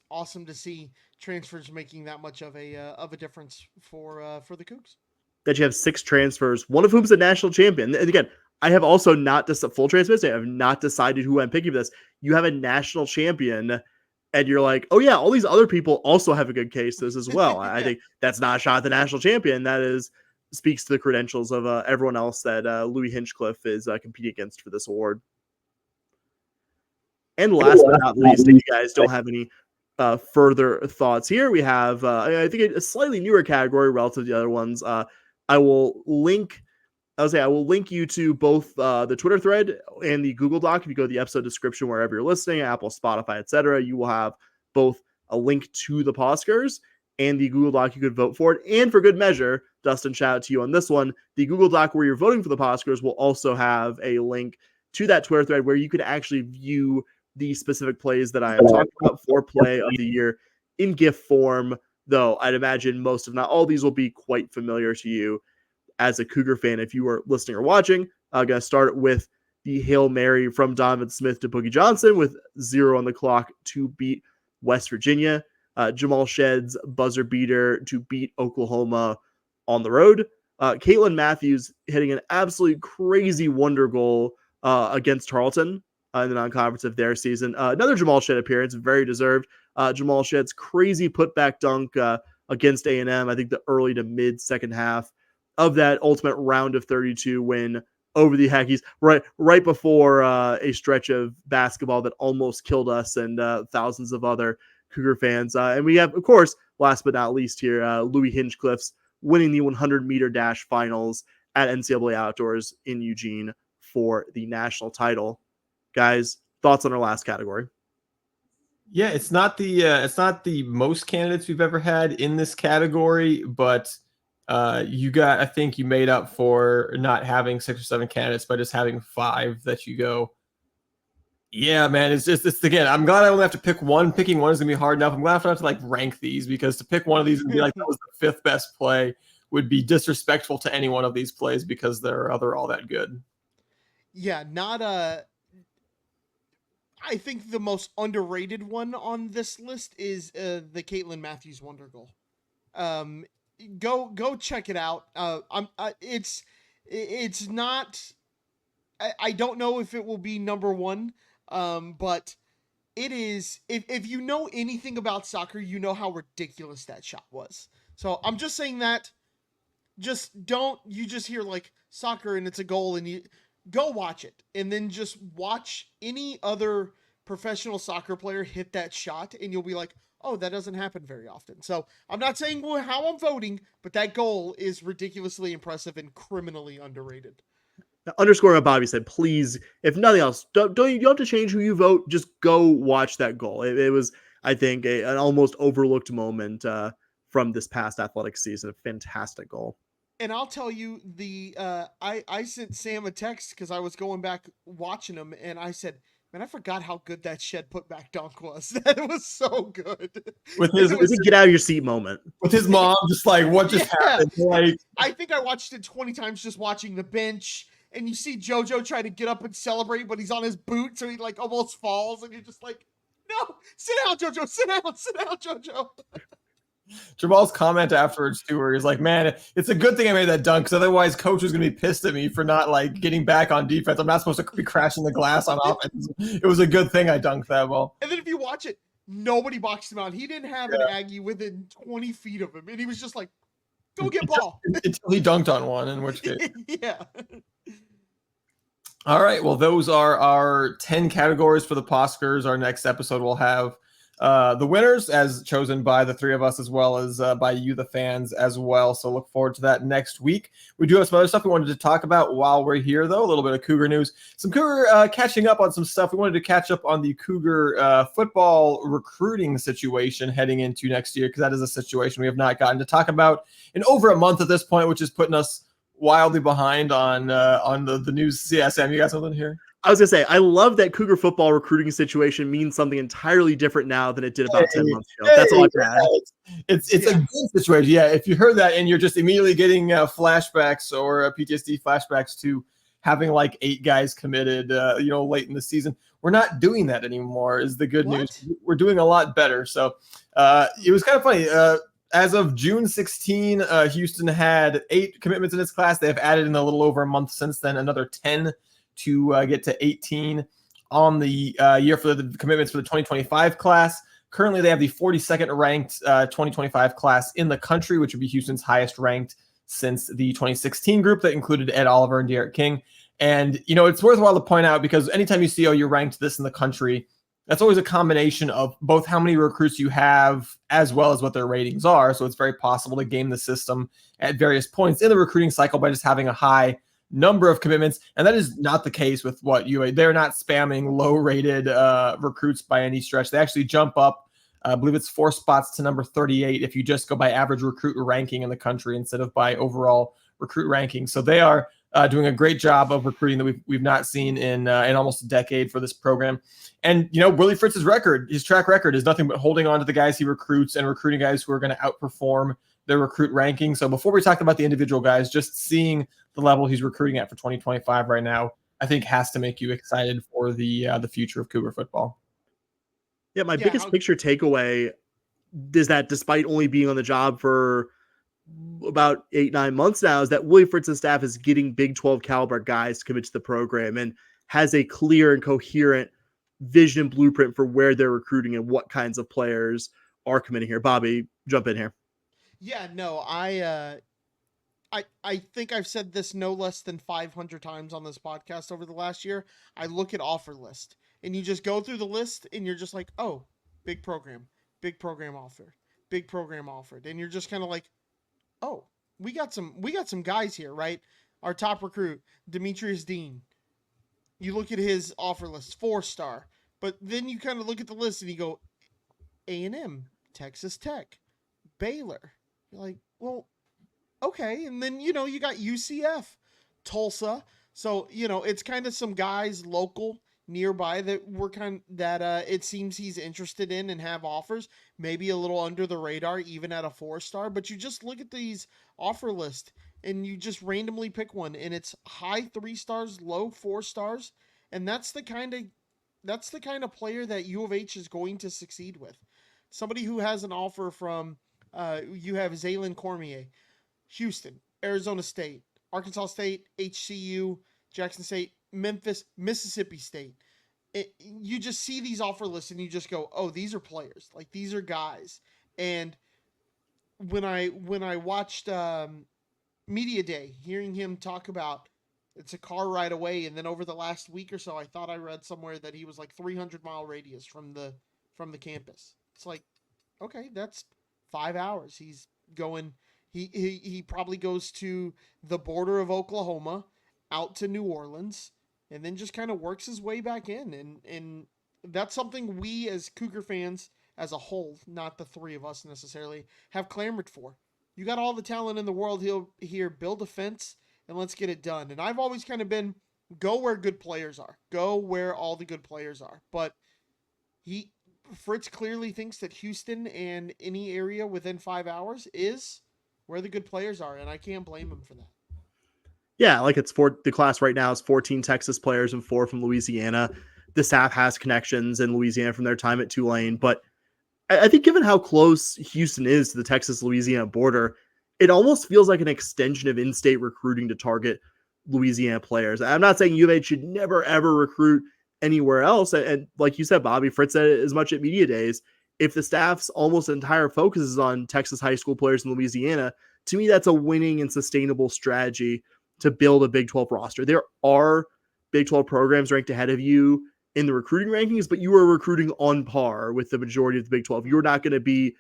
awesome to see transfers making that much of a difference for the Cougs. That you have 6 transfers, one of whom's a national champion. And again, I have also not full transparency. I have not decided who I'm picking for this. You have a national champion, and you're like, oh yeah, all these other people also have a good case this as well. Yeah. I think that's not a shot at the national champion. That speaks to the credentials of everyone else that Louis Hinchcliffe is competing against for this award. And last but not least, if you guys don't have any further thoughts here, we have I think a slightly newer category relative to the other ones. I will link you to both the Twitter thread and the Google Doc. If you go to the episode description wherever you're listening, Apple, Spotify, etc., you will have both a link to the Pawscars and the Google Doc you could vote for it. And for good measure, Dustin, shout out to you on this one. The Google Doc where you're voting for the Pawscars will also have a link to that Twitter thread where you can actually view the specific plays that I am talking about for play of the year in GIF form, though I'd imagine most, if not all, these will be quite familiar to you as a Cougar fan if you are listening or watching. I'm going to start with the Hail Mary from Donovan Smith to Boogie Johnson with 0 on the clock to beat West Virginia. Jamal Shedd's buzzer beater to beat Oklahoma on the road. Caitlin Matthews hitting an absolutely crazy wonder goal against Tarleton in the non-conference of their season. Another Jamal Shedd appearance, very deserved. Jamal Shedd's crazy putback dunk against A&M, I think the early to mid second half of that ultimate round of 32 win over the Aggies, right before a stretch of basketball that almost killed us and thousands of other Cougar fans. And we have, of course, last but not least here, Louis Hinchcliffe's winning the 100-meter dash finals at NCAA Outdoors in Eugene for the national title. Guys, thoughts on our last category? Yeah, it's not the most candidates we've ever had in this category, but I think you made up for not having 6 or 7 candidates by just having 5 that you go, yeah, man, it's again, I'm glad I only have to pick one. Picking one is gonna be hard enough. I'm glad I don't have to like rank these, because to pick one of these and be like that was the 5th best play would be disrespectful to any one of these plays because they're all that good. Yeah, not I think the most underrated one on this list is the Caitlin Matthews Wonder Goal. Um, go check it out. It's not. I don't know if it will be number one. But it is. If you know anything about soccer, you know how ridiculous that shot was. So I'm just saying that. Just don't. You just hear like soccer and it's a goal, and you go watch it, and then just watch any other professional soccer player hit that shot, and you'll be like, oh, that doesn't happen very often. So I'm not saying how I'm voting, but that goal is ridiculously impressive and criminally underrated. Now, underscore what Bobby said, please, if nothing else, don't you don't have to change who you vote. Just go watch that goal. It was, I think, an almost overlooked moment from this past athletic season. A fantastic goal. And I'll tell you I sent Sam a text because I was going back watching him, and I said, man, I forgot how good that shed putback dunk was. That was so good. With It was a get out of your seat moment. with his mom, just like, what just happened? Like, I think I watched it 20 times just watching the bench, and you see JoJo try to get up and celebrate, but he's on his boot, so he like almost falls, and you're just like, no, sit down, JoJo, sit down, JoJo. Jamal's comment afterwards too, where he's like, "Man, it's a good thing I made that dunk, because otherwise, coach was gonna be pissed at me for not like getting back on defense. I'm not supposed to be crashing the glass on offense. It was a good thing I dunked that ball." And then if you watch it, nobody boxed him out. He didn't have an Aggie within 20 feet of him, and he was just like, "Go get ball." Until he dunked on one, in which case, yeah. all right. Well, those are our 10 categories for the Pawscars. Our next episode will have the winners as chosen by the three of us, as well as by you, the fans, as well. So look forward to that next week. We do have some other stuff we wanted to talk about while we're here, though. A little bit of Cougar news. Some Cougar catching up on some stuff. We wanted to catch up on the Cougar football recruiting situation heading into next year, because that is a situation we have not gotten to talk about in over a month at this point, which is putting us wildly behind on the news. Yeah, Sam, you got something here? I was gonna say, I love that Cougar football recruiting situation means something entirely different now than it did about 10 months ago. That's all I can add. It's a good situation. Yeah, if you heard that and you're just immediately getting flashbacks or PTSD flashbacks to having like 8 guys committed, late in the season, we're not doing that anymore. Is the good news. We're doing a lot better. So it was kind of funny. As of June 16, Houston had 8 commitments in its class. They have added in a little over a month since then another 10 to get to 18 on the year for the commitments for the 2025 class. Currently, they have the 42nd ranked 2025 class in the country, which would be Houston's highest ranked since the 2016 group that included Ed Oliver and Derek King. And, it's worthwhile to point out, because anytime you see, you're ranked this in the country, that's always a combination of both how many recruits you have as well as what their ratings are. So it's very possible to game the system at various points in the recruiting cycle by just having a high number of commitments. And that is not the case with what UA. They're not spamming low-rated recruits by any stretch. They actually jump up, I believe it's 4 spots to number 38 if you just go by average recruit ranking in the country instead of by overall recruit ranking. So they are doing a great job of recruiting that we've not seen in almost a decade for this program. And, Willie Fritz's his track record is nothing but holding on to the guys he recruits and recruiting guys who are going to outperform their recruit ranking. So before we talk about the individual guys, just seeing the level he's recruiting at for 2025 right now, I think has to make you excited for the future of Cougar football. Yeah, my biggest picture takeaway is that despite only being on the job for about 8-9 months now, is that Willie Fritz's staff is getting Big 12 caliber guys to commit to the program and has a clear and coherent vision and blueprint for where they're recruiting and what kinds of players are committing here. Bobby, jump in here. Yeah, no, I think I've said this no less than 500 times on this podcast over the last year. I look at offer list, and you just go through the list, and you're just like, oh, big program offered, big program offered, and you're just kind of like, oh, we got some guys here, right? Our top recruit, Demetrius Dean. You look at his offer list, 4-star, but then you kind of look at the list and you go, A&M, Texas Tech, Baylor. You're like, well, okay. And then, you got UCF, Tulsa. So, it's kind of some guys local. nearby that it seems he's interested in and have offers, maybe a little under the radar, even at a 4-star. But you just look at these offer list and you just randomly pick one, and it's high 3 stars, low 4 stars, and that's the kind of player that U of H is going to succeed with. Somebody who has an offer from you have Zaylen Cormier, Houston, Arizona State, Arkansas State, HCU, Jackson State, Memphis, Mississippi State. You just see these offer lists and you just go, oh, these are players. Like, these are guys. And when I watched Media Day, hearing him talk about it's a car ride away, and then over the last week or so, I thought I read somewhere that he was like 300-mile radius from the campus. It's like, okay, that's 5 hours. He's going. He probably goes to the border of Oklahoma, out to New Orleans, and then just kind of works his way back in. And that's something we as Cougar fans as a whole, not the three of us necessarily, have clamored for. You got all the talent in the world here, build a fence, and let's get it done. And I've always kind of been, go where good players are. Go where all the good players are. But Fritz clearly thinks that Houston and any area within 5 hours is where the good players are, and I can't blame him for that. Yeah, like the class right now is 14 Texas players and 4 from Louisiana. The staff has connections in Louisiana from their time at Tulane, but I think given how close Houston is to the Texas-Louisiana border, it almost feels like an extension of in-state recruiting to target Louisiana players. I'm not saying U of H should never, ever recruit anywhere else. And like you said, Bobby, Fritz said it as much at media days. If the staff's almost entire focus is on Texas high school players in Louisiana, to me, that's a winning and sustainable strategy to build a Big 12 roster. There are Big 12 programs ranked ahead of you in the recruiting rankings, but you are recruiting on par with the majority of the Big 12. You're not going to be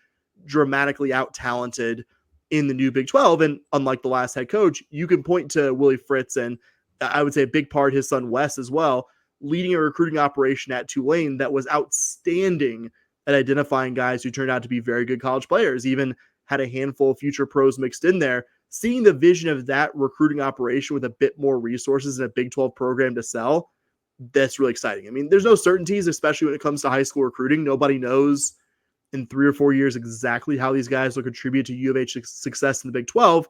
dramatically out-talented in the new Big 12. And unlike the last head coach, you can point to Willie Fritz, and I would say a big part his son Wes as well, leading a recruiting operation at Tulane that was outstanding at identifying guys who turned out to be very good college players, even had a handful of future pros mixed in there. Seeing the vision of that recruiting operation with a bit more resources and a Big 12 program to sell, that's really exciting. I mean, there's no certainties, especially when it comes to high school recruiting. Nobody knows in 3 or 4 years exactly how these guys will contribute to U of H success in the Big 12.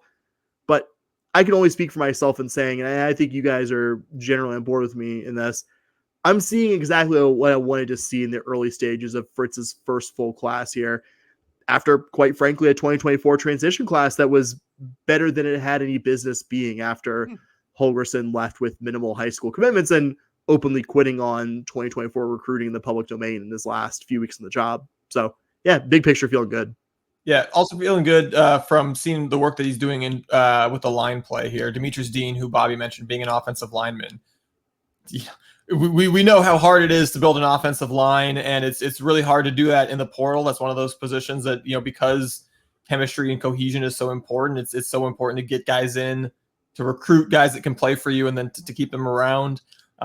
But I can only speak for myself in saying, and I think you guys are generally on board with me in this, I'm seeing exactly what I wanted to see in the early stages of Fritz's first full class here, after, quite frankly, a 2024 transition class that was better than it had any business being after Holgerson left with minimal high school commitments and openly quitting on 2024 recruiting in the public domain in his last few weeks in the job. So, yeah, big picture feeling good. Yeah, also feeling good from seeing the work that he's doing in with the line play here. Demetrius Dean, who Bobby mentioned, being an offensive lineman. Yeah, we know how hard it is to build an offensive line, and it's really hard to do that in the portal. That's one of those positions that, because chemistry and cohesion is so important. It's so important to get guys in, to recruit guys that can play for you, and then to keep them around.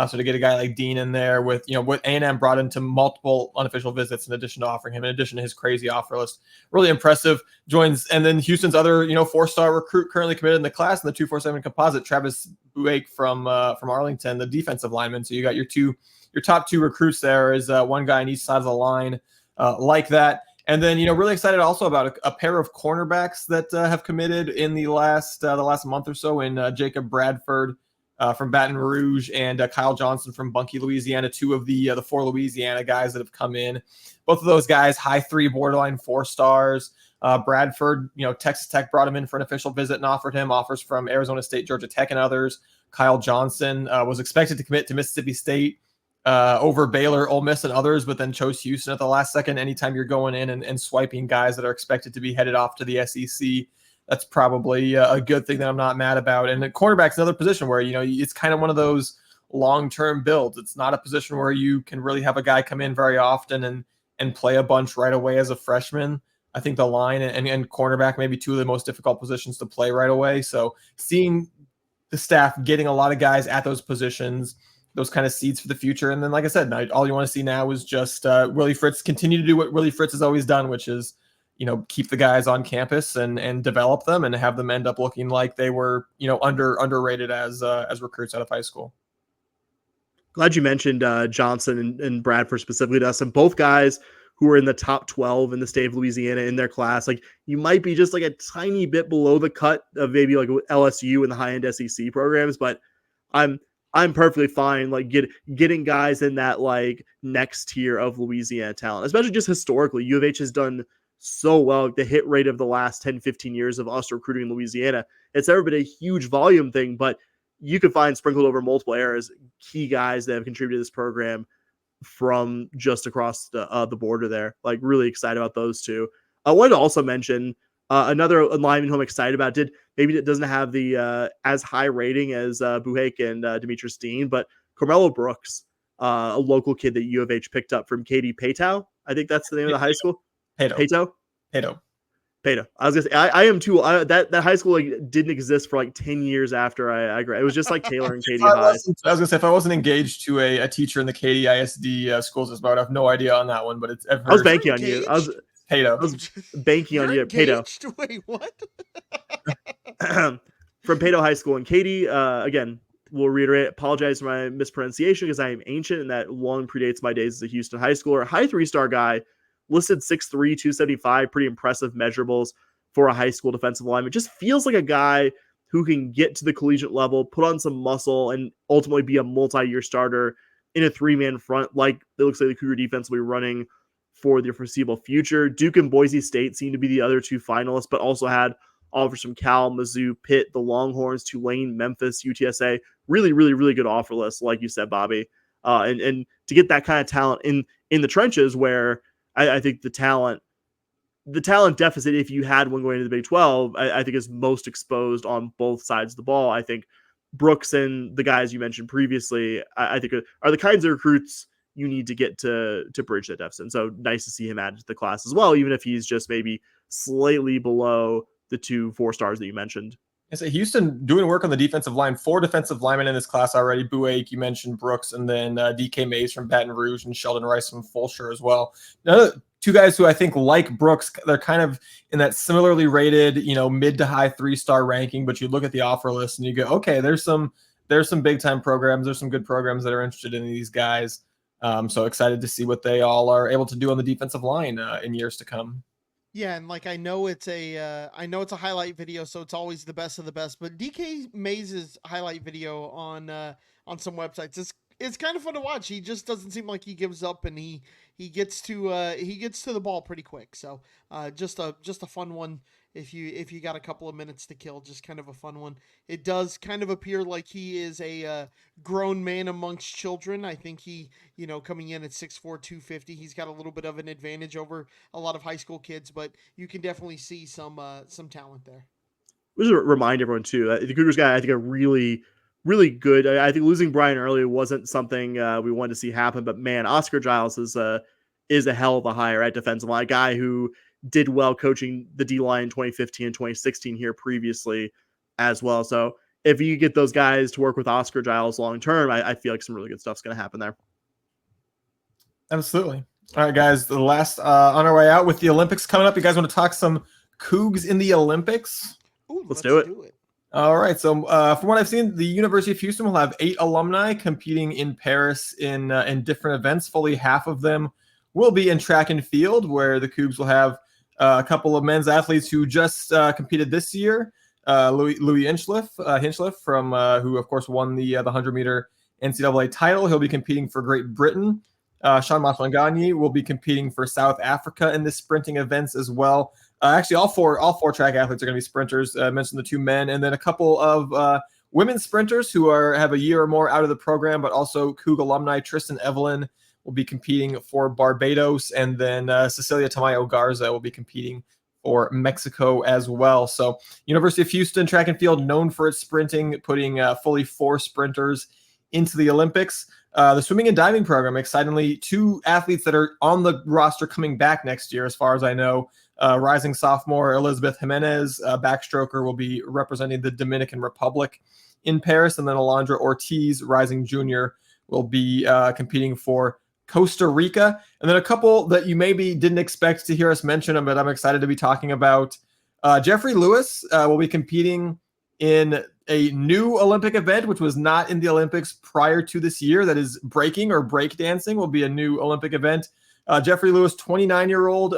So to get a guy like Dean in there with, what A&M brought into multiple unofficial visits in addition to offering him, in addition to his crazy offer list, really impressive. Joins, and then Houston's other, 4-star recruit currently committed in the class in the 247 composite, Travis Buake from Arlington, the defensive lineman. So you got your top 2 recruits there is one guy on each side of the line like that. And then, really excited also about a pair of cornerbacks that have committed in the last month or so in Jacob Bradford from Baton Rouge and Kyle Johnson from Bunkie, Louisiana, 2 of the 4 Louisiana guys that have come in. Both of those guys, high 3, borderline 4 stars. Bradford, Texas Tech brought him in for an official visit and offered him offers from Arizona State, Georgia Tech, and others. Kyle Johnson was expected to commit to Mississippi State over Baylor, Ole Miss, and others, but then chose Houston at the last second. Anytime you're going in and swiping guys that are expected to be headed off to the SEC, that's probably a good thing that I'm not mad about. And the cornerback's another position where, it's kind of one of those long-term builds. It's not a position where you can really have a guy come in very often and play a bunch right away as a freshman. I think the line and cornerback may be 2 of the most difficult positions to play right away. So seeing the staff getting a lot of guys at those positions, those kind of seeds for the future. And then, like I said, all you want to see now is just Willie Fritz continue to do what Willie Fritz has always done, which is, keep the guys on campus and develop them and have them end up looking like they were, underrated as recruits out of high school. Glad you mentioned Johnson and Bradford specifically, Dustin. Both guys who are in the top 12 in the state of Louisiana in their class. Like, you might be just like a tiny bit below the cut of maybe like LSU and the high-end SEC programs, but I'm perfectly fine like getting guys in that like next tier of Louisiana talent, especially just historically. U of H has done so well. The hit rate of the last 10, 15 years of us recruiting in Louisiana, it's never been a huge volume thing, but you could find sprinkled over multiple eras key guys that have contributed to this program from just across the border there. Like, really excited about those two. I wanted to also mention another lineman who I'm excited about. Maybe it doesn't have the as high rating as Buhake and Demetrius Dean, but Carmelo Brooks, a local kid that U of H picked up from Katy Paytow. I think that's the name of the high school. Paytow. I was gonna say I am too. That high school like didn't exist for like 10 years after I graduated. It was just like Taylor and Katy High. I was gonna say, if I wasn't engaged to a teacher in the Katy ISD schools as well, I have no idea on that one. But I was banking on you. I was banking on you. Paytow. Wait, what? From Paytow High School. And Katy, again, we'll reiterate, apologize for my mispronunciation because I am ancient and that long predates my days as a Houston high schooler. High 3-star guy, listed 6'3", 275, pretty impressive measurables for a high school defensive lineman. Just feels like a guy who can get to the collegiate level, put on some muscle, and ultimately be a multi-year starter in a three-man front like it looks like the Cougar defense will be running for the foreseeable future. Duke and Boise State seem to be the other two finalists, but also had offers from Cal, Mizzou, Pitt, the Longhorns, Tulane, Memphis, UTSA. Really, really, really good offer list, like you said, Bobby. And to get that kind of talent in the trenches where I think the talent deficit, if you had one going into the Big 12, I think is most exposed on both sides of the ball. I think Brooks and the guys you mentioned previously, I think are the kinds of recruits you need to get to bridge that deficit. And so nice to see him added to the class as well, even if he's just maybe slightly below the 2 4-stars that you mentioned. I say Houston doing work on the defensive line. 4 defensive linemen in this class already. Buhake, you mentioned Brooks, and then DK Mays from Baton Rouge and Sheldon Rice from Fulshire as well. Another 2 guys who I think, like Brooks, they're kind of in that similarly rated, mid to high 3-star ranking. But you look at the offer list and you go, okay, there's some big time programs. There's some good programs that are interested in these guys. So excited to see what they all are able to do on the defensive line in years to come. Yeah, and like I know it's a highlight video, so it's always the best of the best. But DK Mays' highlight video on some websites, it's kind of fun to watch. He just doesn't seem like he gives up, and he gets to the ball pretty quick. So just a fun one. If you got a couple of minutes to kill, just kind of a fun one. It does kind of appear like he is a grown man amongst children. I think he, coming in at 6'4", 250, he's got a little bit of an advantage over a lot of high school kids, but you can definitely see some talent there. Just remind everyone too, the Cougars got, I think, a really, really good. I think losing Brian early wasn't something we wanted to see happen, but man, Oscar Giles is a hell of a hire at defensive line, a guy who did well coaching the D-line in 2015 and 2016 here previously as well. So if you get those guys to work with Oscar Giles long-term, I feel like some really good stuff's going to happen there. Absolutely. All right, guys, the last on our way out with the Olympics coming up. You guys want to talk some Cougs in the Olympics? Ooh, let's do it. All right. So from what I've seen, the University of Houston will have 8 alumni competing in Paris in different events. Fully half of them will be in track and field, where the Cougs will have a couple of men's athletes who just competed this year. Louis Hinchliffe from who of course won the 100-meter NCAA title. He'll be competing for Great Britain. Sean Maswanganyi will be competing for South Africa in the sprinting events as well. Actually, all four track athletes are going to be sprinters. I mentioned the 2 men, and then a couple of women's sprinters who have a year or more out of the program, but also Coug alumni. Tristan Evelyn will be competing for Barbados, and then Cecilia Tamayo Garza will be competing for Mexico as well. So University of Houston track and field, known for its sprinting, putting fully 4 sprinters into the Olympics. The swimming and diving program, excitingly, 2 athletes that are on the roster coming back next year, as far as I know. Rising sophomore Elizabeth Jimenez, backstroker, will be representing the Dominican Republic in Paris, and then Alondra Ortiz, rising junior, will be competing for Costa Rica. And then a couple that you maybe didn't expect to hear us mention, but I'm excited to be talking about. Jeffrey Lewis will be competing in a new Olympic event, which was not in the Olympics prior to this year. That is breaking or breakdancing will be a new Olympic event. Jeffrey Lewis, 29-year-old,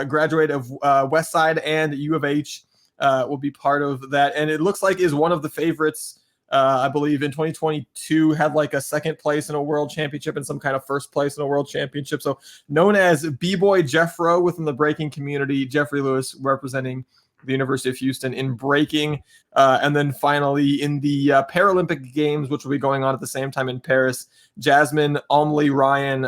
graduate of Westside and U of H, will be part of that. And it looks like is one of the favorites. I believe in 2022 had like a second place in a world championship and some kind of first place in a world championship. So known as B-Boy Jeffro within the breaking community, Jeffrey Lewis representing the University of Houston in breaking. And then finally in the Paralympic Games, which will be going on at the same time in Paris, Jasmine Omley Ryan,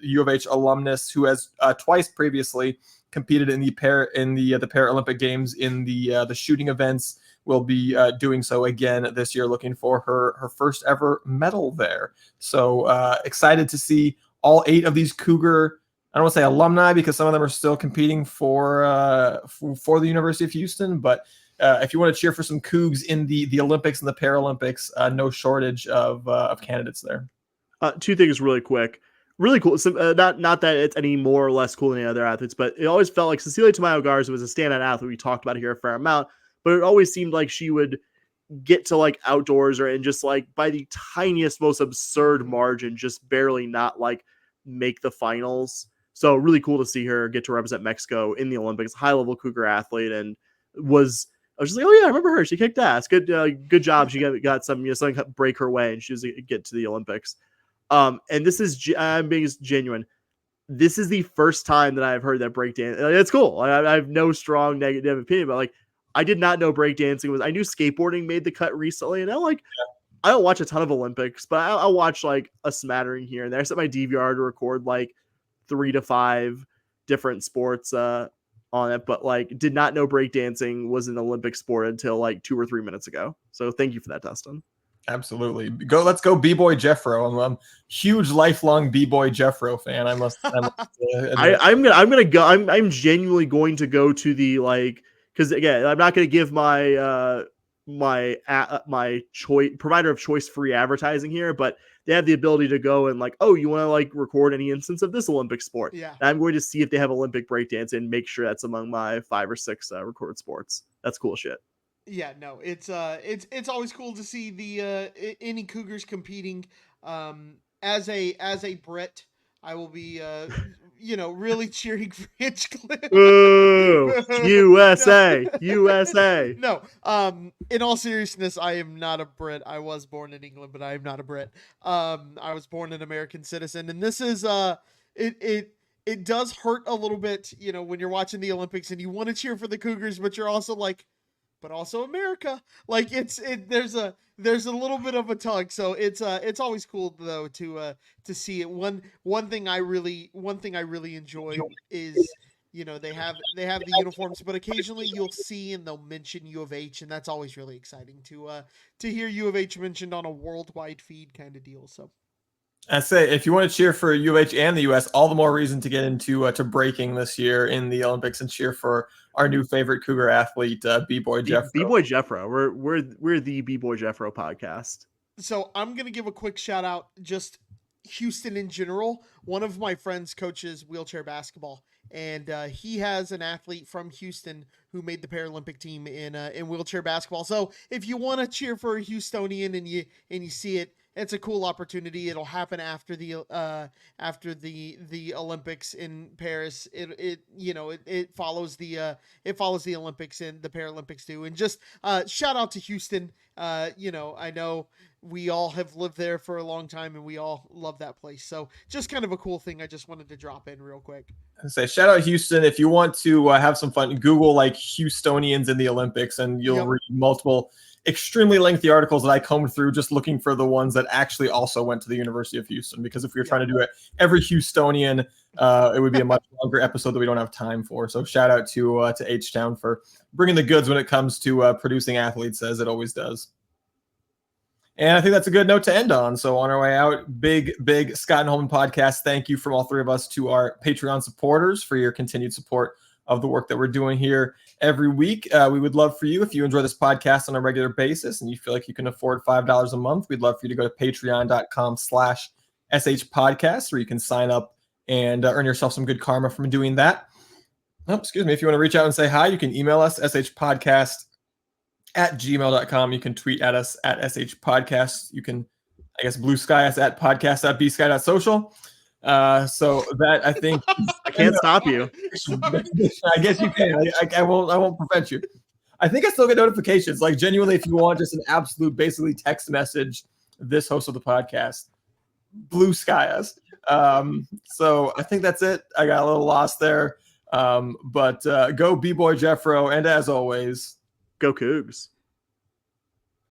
U of H alumnus, who has twice previously competed in the Paralympic Games in the shooting events, will be doing so again this year, looking for her first ever medal there. So excited to see all 8 of these Cougar, I don't want to say alumni because some of them are still competing for the University of Houston, but if you want to cheer for some Cougs in the Olympics and the Paralympics, no shortage of candidates there. 2 things really quick. Really cool. So, not that it's any more or less cool than any other athletes, but it always felt like Cecilia Tamayo Garza was a standout athlete. We talked about it here a fair amount, but it always seemed like she would get to like outdoors and just like by the tiniest, most absurd margin, just barely not like make the finals. So really cool to see her get to represent Mexico in the Olympics. High level Cougar athlete, and I was just like, oh yeah, I remember her. She kicked ass. Good job. She got some something break her way, and she was get to the Olympics. And this is I'm being genuine. This is the first time that I've heard that breakdance. It's cool. I have no strong negative opinion, but like I did not know breakdancing was. I knew skateboarding made the cut recently, and I don't watch a ton of Olympics, but I'll watch like a smattering here and there. I set my DVR to record like 3 to 5 different sports on it, but like did not know breakdancing was an Olympic sport until like 2 or 3 minutes ago. So thank you for that, Dustin. Absolutely. Let's go B-Boy Jeffro. I'm huge lifelong B-Boy Jeffro fan. I'm genuinely going to go to the like, because again, I'm not going to give my my choice provider of choice free advertising here, but they have the ability to go and like, oh, you want to like record any instance of this Olympic sport? Yeah. And I'm going to see if they have Olympic breakdance and make sure that's among my 5 or 6 recorded sports. That's cool shit. Yeah, no, it's always cool to see the any Cougars competing. As a Brit, I will be really cheering for Hinchcliffe. Ooh, USA, USA. No, in all seriousness, I am not a Brit. I was born in England, but I am not a Brit. I was born an American citizen, and this is it does hurt a little bit, when you're watching the Olympics and you want to cheer for the Cougars, but you're also like, but also America. Like there's a little bit of a tug. So it's always cool though to see it. One thing I really enjoy is, they have the uniforms, but occasionally you'll see and they'll mention U of H, and that's always really exciting to hear U of H mentioned on a worldwide feed kind of deal. So I say, if you want to cheer for U of H and the U.S., all the more reason to get into to breaking this year in the Olympics and cheer for our new favorite Cougar athlete, B-Boy Jeffro. B-Boy Jeffro. We're the B-Boy Jeffro podcast. So I'm gonna give a quick shout out, just Houston in general. One of my friends coaches wheelchair basketball, and he has an athlete from Houston who made the Paralympic team in wheelchair basketball. So if you want to cheer for a Houstonian and you see it, it's a cool opportunity. It'll happen after the Olympics in Paris. It follows the Olympics and the Paralympics too. And just shout out to Houston. I know we all have lived there for a long time and we all love that place. So just kind of a cool thing I just wanted to drop in real quick. Say shout out Houston. If you want to have some fun, Google like Houstonians in the Olympics and you'll read multiple extremely lengthy articles that I combed through just looking for the ones that actually also went to the University of Houston, because if we were trying to do it every Houstonian, it would be a much longer episode that we don't have time for. So shout out to H-Town for bringing the goods when it comes to producing athletes, as it always does. And I think that's a good note to end on. So on our way out, big Scott and Holman podcast. Thank you from all 3 of us to our Patreon supporters for your continued support of the work that we're doing here every week. We would love for you, if you enjoy this podcast on a regular basis and you feel like you can afford $5 a month, we'd love for you to go to patreon.com/shpodcast, where you can sign up and earn yourself some good karma from doing that. Oh, excuse me. If you want to reach out and say hi, you can email us, shpodcast at gmail.com. You can tweet at us at shpodcast. You can, I guess, blue sky us at podcast.bsky.social. So that, I think, I can't stop you. I guess you can. I won't prevent you. I think I still get notifications. Like, genuinely, if you want just an absolute, basically text message, this host of the podcast, blue sky us. So I think that's it. I got a little lost there. But go B-Boy Jeffro, and as always, Go Coogs.